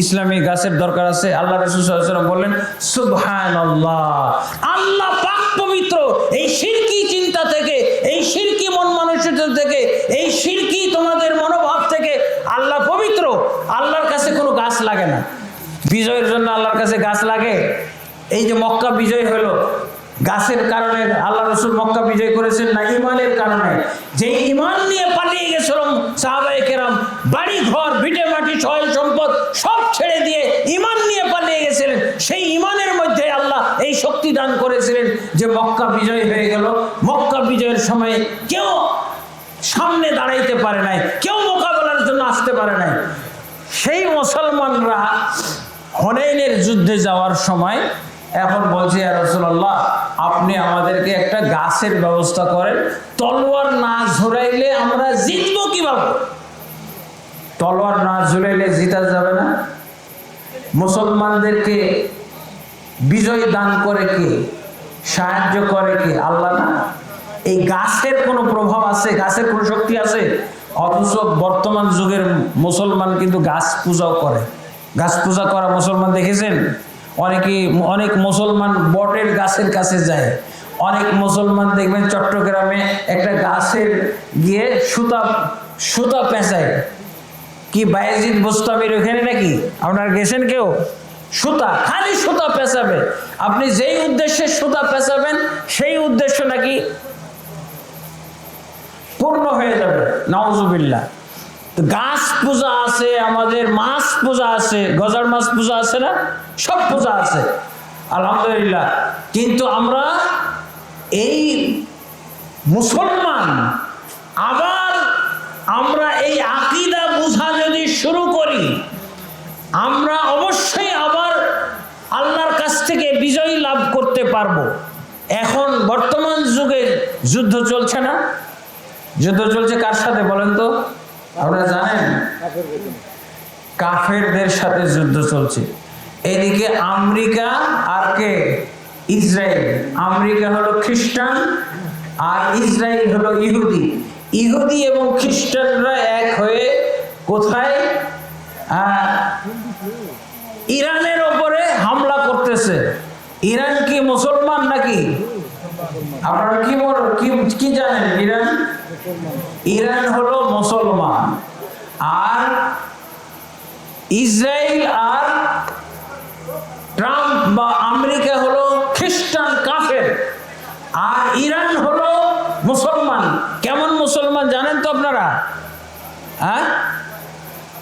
ইসলামী গাছের দরকার আছে। আল্লাহ রাসূল সাল্লাল্লাহু আলাইহি ওয়াসাল্লাম বললেন, সুবহানাল্লাহ, আল্লাহ পাক পবিত্র এই শিরকি চিন্তা থেকে, এই শিরকি মন মানসিকতা থেকে, এই শিরকি তোমাদের মনোভাব থেকে আল্লাহ পবিত্র। আল্লাহর কাছে কোনো গাছ লাগে না। বিজয়ের জন্য আল্লাহর কাছে গাছ লাগে? এই যে মক্কা বিজয় হলো, গাছের কারণে আল্লাহ রাসূল মক্কা বিজয় করেছেন না ঈমানের কারণে? যে ঈমান নিয়ে পালিয়ে গেছিলেন সাহাবায়ে কেরাম, বাড়ি ঘর ভিটে মাটি সয় সম্পদ সব ছেড়ে দিয়ে ঈমান নিয়ে পালিয়ে গেছিলেন, সেই ঈমানের মধ্যে আল্লাহ এই শক্তি দান করেছিলেন যে মক্কা বিজয় হয়ে গেল। মক্কা বিজয়ের সময় কেউ সামনে দাঁড়াইতে পারে নাই, কেউ মোকাবেলার জন্য আসতে পারে নাই। সেই মুসলমানরা হুনাইনের যুদ্ধে যাওয়ার সময় এখন বলছে, ইয়া রাসূলুল্লাহ, আপনি আমাদেরকে একটা গাছের ব্যবস্থা করেন, তলোয়ার না ঝুলাইলে আমরা জিতবো কিভাবে? তলোয়ার না ঝুলাইলে জিতা যাবে না। মুসলমানদেরকে বিজয় দান করে কে? সাহায্য করে কে? আল্লাহ না? এই গাছের কোনো প্রভাব আছে? গাছের কোনো শক্তি আছে? অথচ বর্তমান যুগের মুসলমান কিন্তু গাছ পূজাও করে। গাছ পূজা করা মুসলমান দেখেছেন? অনেক মুসলমান বটের গাছের কাছে যায়। অনেক মুসলমান দেখবেন চট্টগ্রামে একটা গাছের গিয়ে সুতা পেঁচায়। কি বায়েজিদ বোস্তামির ওখানে নাকি আপনারা গেছেন কেউ? খালি সুতা পেঁচাবে। আপনি যেই উদ্দেশ্যে সুতা পেঁচাবেন সেই উদ্দেশ্য নাকি পূর্ণ হয়ে যাবে। নাউজুবিল্লাহ। তো গাছ পূজা আছে, আমাদের মাছ পূজা আছে, গজার মাছ পূজা আছে না, সব পূজা আছে আলহামদুলিল্লাহ। কিন্তু এই মুসলমান আবার আমরা এই আকীদা বুঝা যদি শুরু করি, আমরা অবশ্যই আবার আল্লাহর কাছ থেকে বিজয় লাভ করতে পারবো। এখন বর্তমান যুগে যুদ্ধ চলছে না? যুদ্ধ চলছে কার সাথে বলেন তো? আপনারা জানেন? কাফেরদের সাথে যুদ্ধ চলছে। এদিকে আমেরিকা আর কে? ইসরায়েল। আমেরিকা হলো খ্রিস্টান আর ইসরায়েল হলো ইহুদি। ইহুদি এবং খ্রিস্টানরা এক হয়ে কোথায়? ইরানের ওপরে হামলা করতেছে। ইরান কি মুসলমান নাকি? আপনারা কি জানেন? ইরান হলো মুসলমান, আর ইসরায়েল আর ট্রাম্প বা আমেরিকা হলো খ্রিস্টান কাফের, আর ইরান হলো মুসলমান। কেমন মুসলমান জানেন তো আপনারা?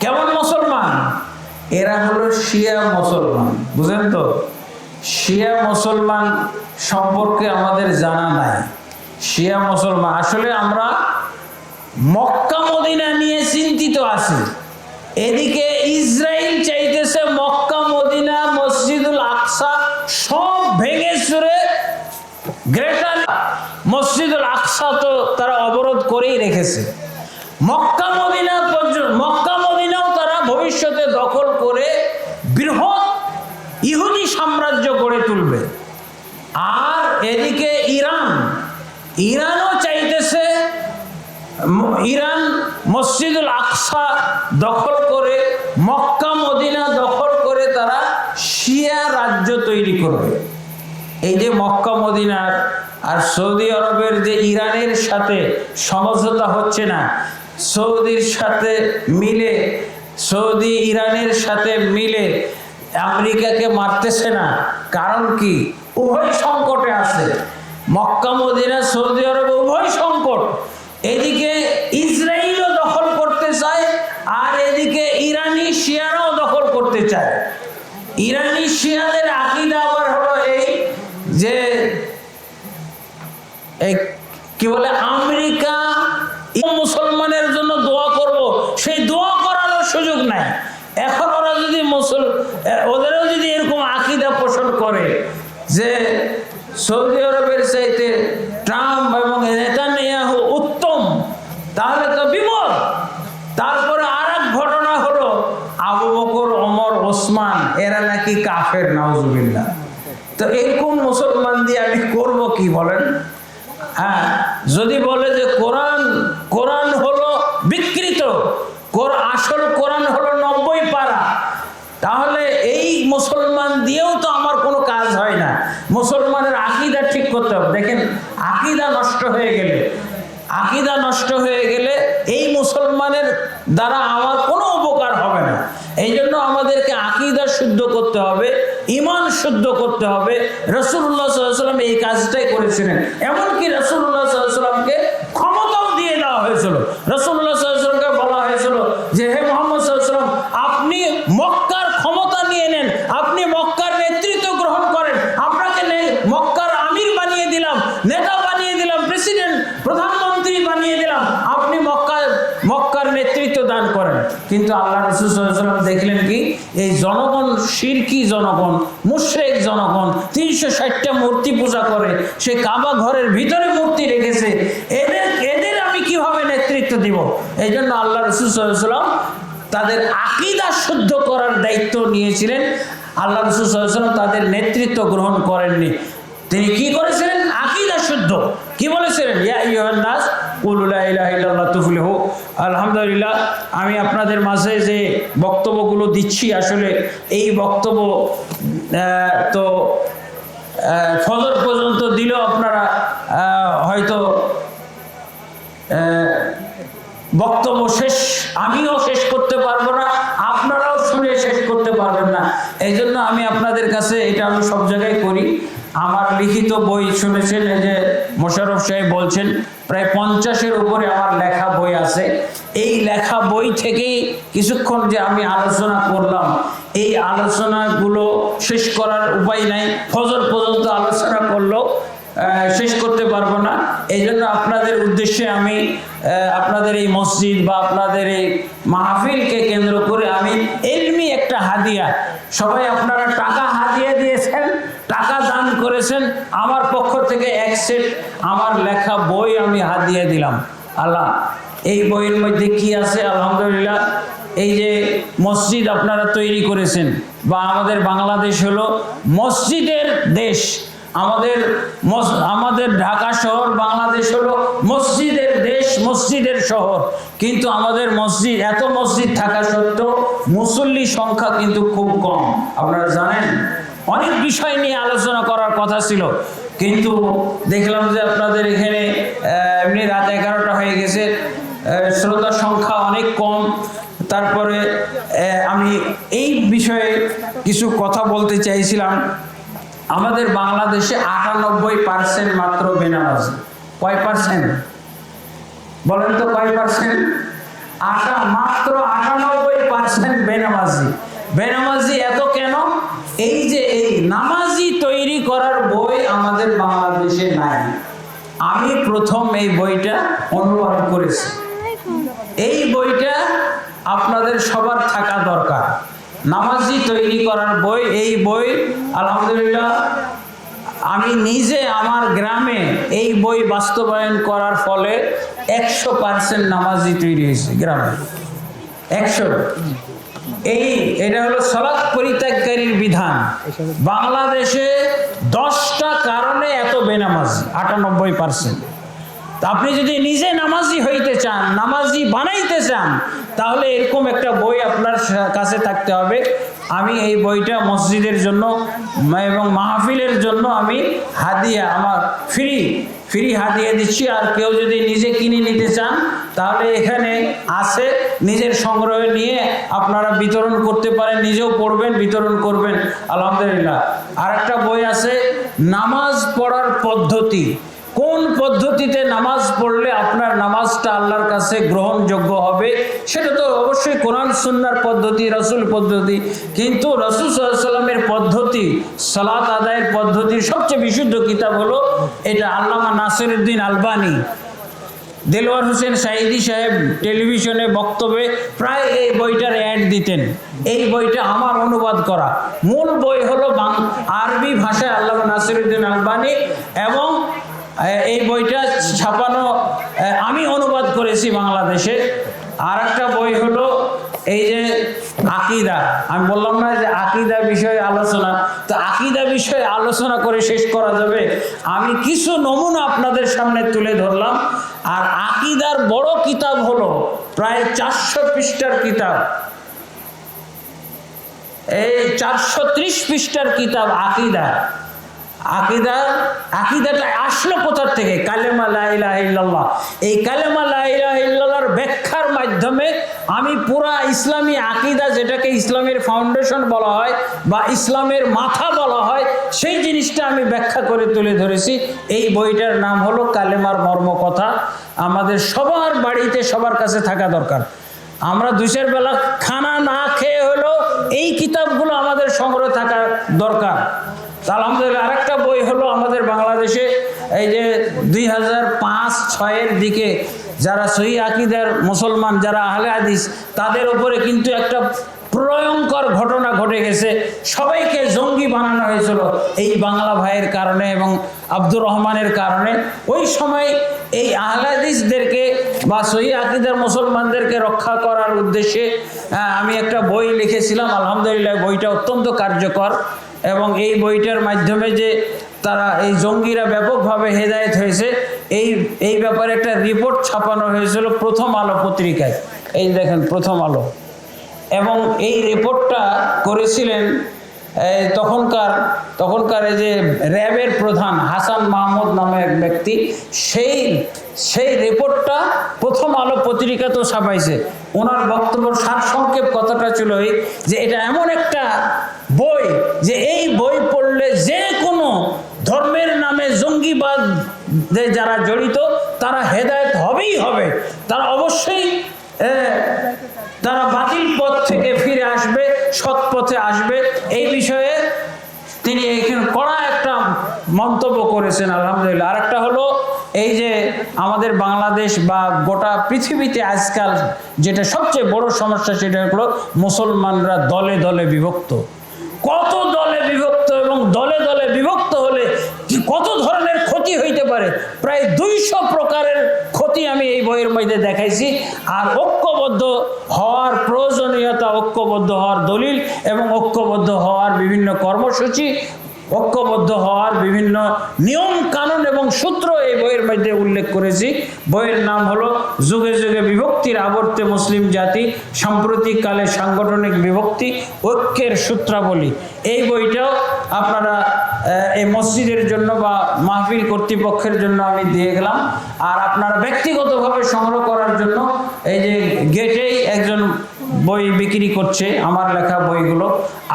কেমন মুসলমান? এরা হলো শিয়া মুসলমান। বুঝেন তো? শিয়া মুসলমান সম্পর্কে আমাদের জানা নাই। শিয়া মুসলমান আসলে আমরা মক্কা মদিনা নিয়ে চিন্তিত আছি। এদিকে ইসরায়েল চাইতেছে মক্কা মদিনা মসজিদুল আকসা সব ভেঙে চুরে গ্রেটার মসজিদুল আকসা তো তারা অবরোধ করেই রেখেছে। মক্কা মদিনাও তারা ভবিষ্যতে দখল করে বৃহৎ ইহুদি সাম্রাজ্য গড়ে তুলবে। আর এদিকে ইরানও চাইতেছে ইরান মসজিদুল আকসা দখল করে, মক্কা মদিনা দখল করে তারা শিয়া রাজ্য তৈরি করবে। এই যে মক্কা মদিনার আর সৌদি আরবের যে ইরানের সাথে সমঝোতা হচ্ছে না, সৌদি ইরানের সাথে মিলে আমেরিকাকে মারতেছে না, কারণ কি? উভয় সংকটে আছে। মক্কা মদিনা সৌদি আরবে উভয় সংকট। এদিকে ইসরায়েলও দখল করতে চায়, আর এদিকে ইরানি শিয়ারাও দখল করতে চায়। ইরানি শিয়াদের আকীদা আবার হলো এই যে কি বলে, আমেরিকা মুসলমানের জন্য দোয়া করব, সেই দোয়া করারও সুযোগ নাই। এখন ওরা যদি ওদেরও যদি এরকম আকীদা পোষণ করে যে সৌদি আরবের চাইতে ট্রাম্প এবং নেতানিয়াহু উত্তম, তাহলে তো বিপদ। তারপরে আরেক ঘটনা হলো আবু বকর, ওমর, ওসমান এরা নাকি কাফের। নাউজুবিল্লাহ। তো এরকম মুসলমান দিয়ে আমি করব কি বলেন? যদি বলে যে কোরআন হলো বিকৃত, আসল কোরআন হলো 90 পারা, তাহলে এই মুসলমান দিয়েও তো আমার কোনো কাজ হয় না। মুসলমানের আকীদা ঠিক করতে হবে। দেখেন, আকীদা নষ্ট হয়ে গেলে এই মুসলমানের দ্বারা আমার কোনো উপকার হবে না। এই জন্য আমাদেরকে আকীদা শুদ্ধ করতে হবে, ঈমান শুদ্ধ করতে হবে। রাসূলুল্লাহ সাল্লাল্লাহু আলাইহি ওয়াসাল্লাম এই কাজটাই করেছিলেন। এমনকি রাসূলুল্লাহ সাল্লাল্লাহু আলাইহি ওয়াসাল্লামকে ক্ষমতাও দিয়ে দেওয়া হয়েছিল। রাসূলুল্লাহ সাল্লাল্লাহু আলাইহি ওয়াসাল্লামকে বলা হয়েছিল যে হে মুহাম্মদ সাল্লাল্লাহু আলাইহি ওয়াসাল্লাম, আপনি মক্কার ক্ষমতা নিয়ে নেন, আপনি মক্কার নেতৃত্ব গ্রহণ করেন, আপনাকে মক্কার আমির বানিয়ে দিলাম, নেতা বানিয়ে দিলাম, প্রেসিডেন্ট, প্রধানমন্ত্রী বানিয়ে দিলাম, আপনি মক্কার নেতৃত্ব দান করেন। কিন্তু আল্লাহ রাসূল সাল্লাল্লাহু আলাইহি ওয়াসাল্লাম দেখলেন কি, এই জনগণ শিরকি জনগণ, মুশরিক জনগণ 360টা মূর্তি পূজা করে, সে কাবা ঘরের ভিতরে মূর্তি রেখেছে, এদের আমি কিভাবে নেতৃত্ব দিব? এই জন্য আল্লাহ রাসূল সাল্লাল্লাহু আলাইহি ওয়াসাল্লাম তাদের আকীদা শুদ্ধ করার দায়িত্ব নিয়েছিলেন। আল্লাহ রাসূল সাল্লাল্লাহু আলাইহি ওয়াসাল্লাম তাদের নেতৃত্ব গ্রহণ করেননি। তিনি কি করেছিলেন? আকীদা শুদ্ধ। কি বলেছিলেন? ইয়া আইয়ুহান নাস কুলু লা ইলাহা ইল্লাল্লাহ তুফলিহু। আলহামদুলিল্লাহ আমি আপনাদের মাঝে যে বক্তব্যগুলো দিচ্ছি আসলে এই বক্তব্য তো ফজর পর্যন্ত দিলেও আপনারা হয়তো বক্তব্য শেষ আমিও শেষ করতে পারবো না, আপনারাও শুনে শেষ করতে পারবেন না। এই জন্য আমি আপনাদের কাছে, এটা আমি সব জায়গায় করি, আমার লিখিত বই শুনেছেন, এই যে মোশাররফ সাহেব বলছেন প্রায় 50-এর উপরে আমার লেখা বই আছে। এই লেখা বই থেকেই কিছুক্ষণ যে আমি আলোচনা করলাম, এই আলোচনাগুলো শেষ করার উপায় নাই, ফজর পর্যন্ত আলোচনা করলেও শেষ করতে পারবো না। এই জন্য আপনাদের উদ্দেশ্যে আমি আপনাদের এই মসজিদ বা আপনাদের এই মাহফিলকে কেন্দ্র করে আমি ইলমি একটা হাদিয়া, সবাই আপনারা টাকা হাদিয়া দিয়েছেন, টাকা দান করেছেন, আমার পক্ষ থেকে এক সেট আমার লেখা বই আমি হাদিয়া দিলাম। আল্লাহ, এই বইয়ের মধ্যে কি আছে? আলহামদুলিল্লাহ, এই যে মসজিদ আপনারা তৈরি করেছেন, বা আমাদের বাংলাদেশ হলো মসজিদের দেশ, আমাদের ঢাকা শহর বাংলাদেশ হলো মসজিদের দেশ, মসজিদের শহর, কিন্তু আমাদের মসজিদ, এত মসজিদ থাকা সত্ত্বেও মুসল্লি সংখ্যা কিন্তু খুব কম। আপনারা জানেন অনেক বিষয় নিয়ে আলোচনা করার কথা ছিল, কিন্তু দেখলাম যে আপনাদের এখানে এমনি রাত 11টা হয়ে গেছে, শ্রোতা সংখ্যা অনেক কম। তারপরে আমি এই বিষয়ে কিছু কথা বলতে চাইছিলাম। আমাদের বাংলাদেশে 98% মাত্র বেনামাজি। কয় পার্সেন্ট বলেন তো, কয় পার্সেন্ট? মাত্র 98% বেনামাজি। বেনামাজি এত কেন? এই যে এই নামাজি তৈরি করার বই আমাদের বাংলাদেশে নাই। আমি প্রথম এই বইটা অনুবাদ করেছি। এই বইটা আপনাদের সবার থাকা দরকার, নামাজি তৈরি করার বই। এই বই আলহামদুলিল্লাহ আমি নিজে আমার গ্রামে এই বই বাস্তবায়ন করার ফলে 100% নামাজি তৈরি হয়েছে গ্রামে, 100। এটা হলো সালাত পরিত্যাগকারীর বিধান। বাংলাদেশে 10টা কারণে এত বেনামাজি, 98%। আপনি যদি নিজে নামাজি হইতে চান, নামাজি বানাইতে চান, তাহলে এরকম একটা বই আপনার কাছে থাকতে হবে। আমি এই বইটা মসজিদের জন্য এবং মাহফিলের জন্য আমি হাদিয়া, আমার ফ্রি হাদিয়া দিচ্ছি। আর কেউ যদি নিজে কিনে নিতে চান তাহলে এখানে আছে, নিজের সংগ্রহে নিয়ে আপনারা বিতরণ করতে পারেন, নিজেও পড়বেন, বিতরণ করবেন। আলহামদুলিল্লাহ। আর একটা বই আছে, নামাজ পড়ার পদ্ধতি। কোন পদ্ধতিতে নামাজ পড়লে আপনার নামাজটা আল্লাহর কাছে গ্রহণযোগ্য হবে, সেটা তো অবশ্যই কোরআন সুন্নাহর পদ্ধতি, রাসূল পদ্ধতি। কিন্তু রাসূল সাল্লাল্লাহু আলাইহি ওয়াসাল্লামের পদ্ধতি, সালাত আদায়ের পদ্ধতির সবচেয়ে বিশুদ্ধ কিতাব হলো এটা। আল্লামা নাসিরউদ্দিন আলবানী, দেলোয়ার হোসেন সাঈদী সাহেব টেলিভিশনে বক্তব্যে প্রায় এই বইটার অ্যাড দিতেন। এই বইটা আমার অনুবাদ করা। মূল বই হলো আরবি ভাষায় আল্লামা নাসিরউদ্দিন আলবানী, এবং এই বইটা ছাপানো আমি অনুবাদ করেছি বাংলাদেশে। আর একটা বই হলো এই যে আকীদা। আমি বললাম না যে আকীদা বিষয়ে আলোচনা, তো আকীদা বিষয়ে আলোচনা করে শেষ করা যাবে। আমি কিছু নমুনা আপনাদের সামনে তুলে ধরলাম। আর আকীদার বড় কিতাব হলো প্রায় 400 পৃষ্ঠার কিতাব, এই 430 পৃষ্ঠার কিতাব আকীদা। আকীদাটা আসলো কোথা থেকে? কালেমা লা ইলাহা ইল্লাল্লাহ। এই কালেমা লা ইলাহা ইল্লাল্লাহর ব্যাখ্যার মাধ্যমে আমি পুরা ইসলামী আকীদা, যেটাকে ইসলামের ফাউন্ডেশন বলা হয় বা ইসলামের মাথা বলা হয়, সেই জিনিসটা আমি ব্যাখ্যা করে তুলে ধরেছি। এই বইটার নাম হলো কালেমার মর্মকথা। আমাদের সবার বাড়িতে, সবার কাছে থাকা দরকার। আমরা 2 বেলা খানা না খেয়ে হলো এই কিতাবগুলো আমাদের সংগ্রহে থাকা দরকার। আলহামদুলিল্লাহ। আরেকটা বই হলো আমাদের বাংলাদেশে এই যে 2005-06 দিকে যারা সহি আকীদার মুসলমান, যারা আহলে হাদিস, তাদের উপরে কিন্তু একটা ভয়ঙ্কর ঘটনা ঘটে গেছে। সবাইকে জঙ্গি বানানো হয়েছিল এই বাংলা ভাইয়ের কারণে এবং আব্দুর রহমানের কারণে। ওই সময় এই আহলে হাদিসদেরকে বা সহি আকীদার মুসলমানদেরকে রক্ষা করার উদ্দেশ্যে আমি একটা বই লিখেছিলাম। আলহামদুলিল্লাহ বইটা অত্যন্ত কার্যকর, এবং এই বইটার মাধ্যমে যে তারা এই জঙ্গিরা ব্যাপকভাবে হেদায়েত হয়েছে, এই ব্যাপারে একটা রিপোর্ট ছাপানো হয়েছিল প্রথম আলো পত্রিকায়। এই দেখেন প্রথম আলো, এবং এই রিপোর্টটা করেছিলেন তখনকার এই যে র্যাবের প্রধান হাসান মাহমুদ নামে এক ব্যক্তি। সেই রিপোর্টটা প্রথম আলো পত্রিকাতেও ছাপাইছে। ওনার বক্তব্য সারসংক্ষেপ কথাটা ছিল এই যে এটা এমন একটা বই যে এই বই পড়লে যে কোনো ধর্মের নামে জঙ্গিবাদ যারা জড়িত তারা হেদায়েত হবেই হবে, তারা অবশ্যই তারা বাতিল পথ থেকে ফিরে আসবে, সৎ পথে আসবে। এই বিষয়ে তিনি এখানে কড়া একটা মন্তব্য করেছেন আলহামদুলিল্লাহ। আরেকটা হলো এই যে আমাদের বাংলাদেশ বা গোটা পৃথিবীতে আজকাল যেটা সবচেয়ে বড় সমস্যা, সেটা হলো মুসলমানরা দলে দলে বিভক্ত। কত দলে বিভক্ত, এবং দলে দলে বিভক্ত হলে কত ধরনের ক্ষতি হইতে পারে, প্রায় 200 প্রকারের ক্ষতি আমি এই বইয়ের মধ্যে দেখাইছি। আর ঐক্যবদ্ধ হওয়ার প্রয়োজনীয়তা, ঐক্যবদ্ধ হওয়ার দলিল এবং ঐক্যবদ্ধ হওয়ার বিভিন্ন কর্মসূচি, ঐক্যবদ্ধ হওয়ার বিভিন্ন নিয়ম কানুন এবং সূত্র এই বইয়ের মধ্যে উল্লেখ করেছি। বইয়ের নাম হলো যুগে যুগে বিভক্তির আবর্তে মুসলিম জাতি, সাম্প্রতিককালে সাংগঠনিক বিভক্তি, ঐক্যের সূত্রাবলী। এই বইটাও আপনারা এই মসজিদের জন্য বা মাহফিল কর্তৃপক্ষের জন্য আমি দিয়ে গেলাম। আর আপনারা ব্যক্তিগতভাবে সংগ্রহ করার জন্য এই যে গেটেই একজন বই বিক্রি করছে আমার লেখা বইগুলো।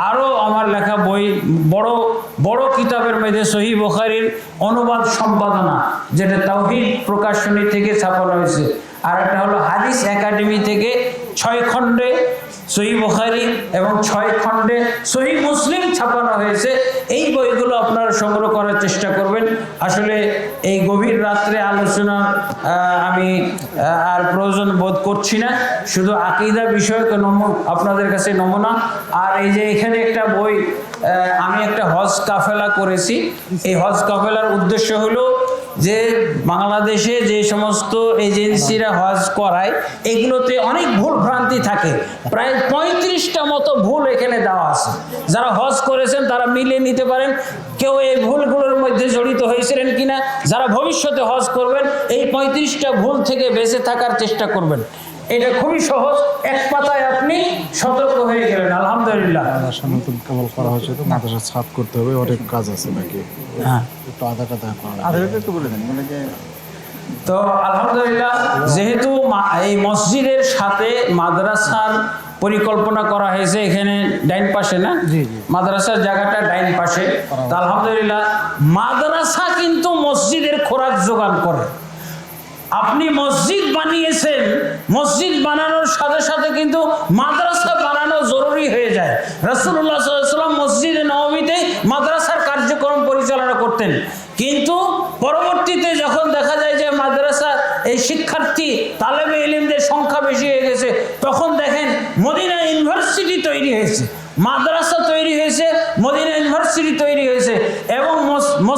আরও আমার লেখা বই বড় বড় কিতাবের মধ্যে সহিহ বুখারীর অনুবাদ সম্পাদনা, যেটা তাওহীদ প্রকাশনী থেকে ছাপানো হয়েছে। আর একটা হলো হাদিস একাডেমি থেকে 6 খণ্ডে সহিহ বুখারী এবং 6 খণ্ডে সহিহ মুসলিম ছাপানো হয়েছে। এই বইগুলো আপনারা সংগ্রহ করার চেষ্টা করবেন। আসলে এই গভীর রাত্রে আলোচনা আমি আর প্রয়োজন বোধ করছি না, শুধু আকীদা বিষয়ক আপনাদের কাছে নমুনা। আর এই যে এখানে একটা বই, আমি একটা হজ কাফেলা করেছি। এই হজ কাফেলার উদ্দেশ্য হলো যে বাংলাদেশে যে সমস্ত এজেন্সিরা হজ করায় এগুলোতে অনেক ভুল ভ্রান্তি থাকে। প্রায় 35টা মতো ভুল এখানে দেওয়া আছে। যারা হজ করেছেন তারা মিলিয়ে নিতে পারেন কেউ এই ভুলগুলোর মধ্যে জড়িত হয়েছিলেন কিনা। যারা ভবিষ্যতে হজ করবেন এই 35টা ভুল থেকে বেঁচে থাকার চেষ্টা করবেন। এটা খুবই সহজ, এক পাতায় আপনি সতর্ক হয়ে গেলেন। আলহামদুলিল্লাহ। নতুন কেবল করা হয়েছে তো মাদ্রাসা ছাদ করতে হবে, অনেক কাজ আছে নাকি? হ্যাঁ, একটু আধাটা একটু বলে দেন মানে যে। তো আলহামদুলিল্লাহ, যেহেতু এই মসজিদের সাথে মাদ্রাসার পরিকল্পনা করা হয়েছে, এখানে ডাইন পাশে না, মাদ্রাসার জায়গাটা ডাইন পাশে। তো আলহামদুলিল্লাহ মাদ্রাসা কিন্তু মসজিদের খোরাক যোগান করে। আপনি মসজিদ বানিয়েছেন, মসজিদ বানানোর সাথে সাথে কিন্তু মাদ্রাসা বানানো জরুরি হয়ে যায়। রাসূলুল্লাহ সাল্লাল্লাহু আলাইহি ওয়াসাল্লাম মসজিদে নববীতে মাদ্রাসার কার্যক্রম পরিচালনা করতেন। কিন্তু পরবর্তীতে যখন দেখা যায় যে মাদ্রাসা এই শিক্ষার্থী তালেবে ইলমদের সংখ্যা বেশি হয়ে গেছে, তখন দেখেন মদিনা ইউনিভার্সিটি তৈরি হয়েছে, মাদ্রাসা তৈরি হয়েছে, মদিনা ইউনিভার্সিটি তৈরি হয়েছে।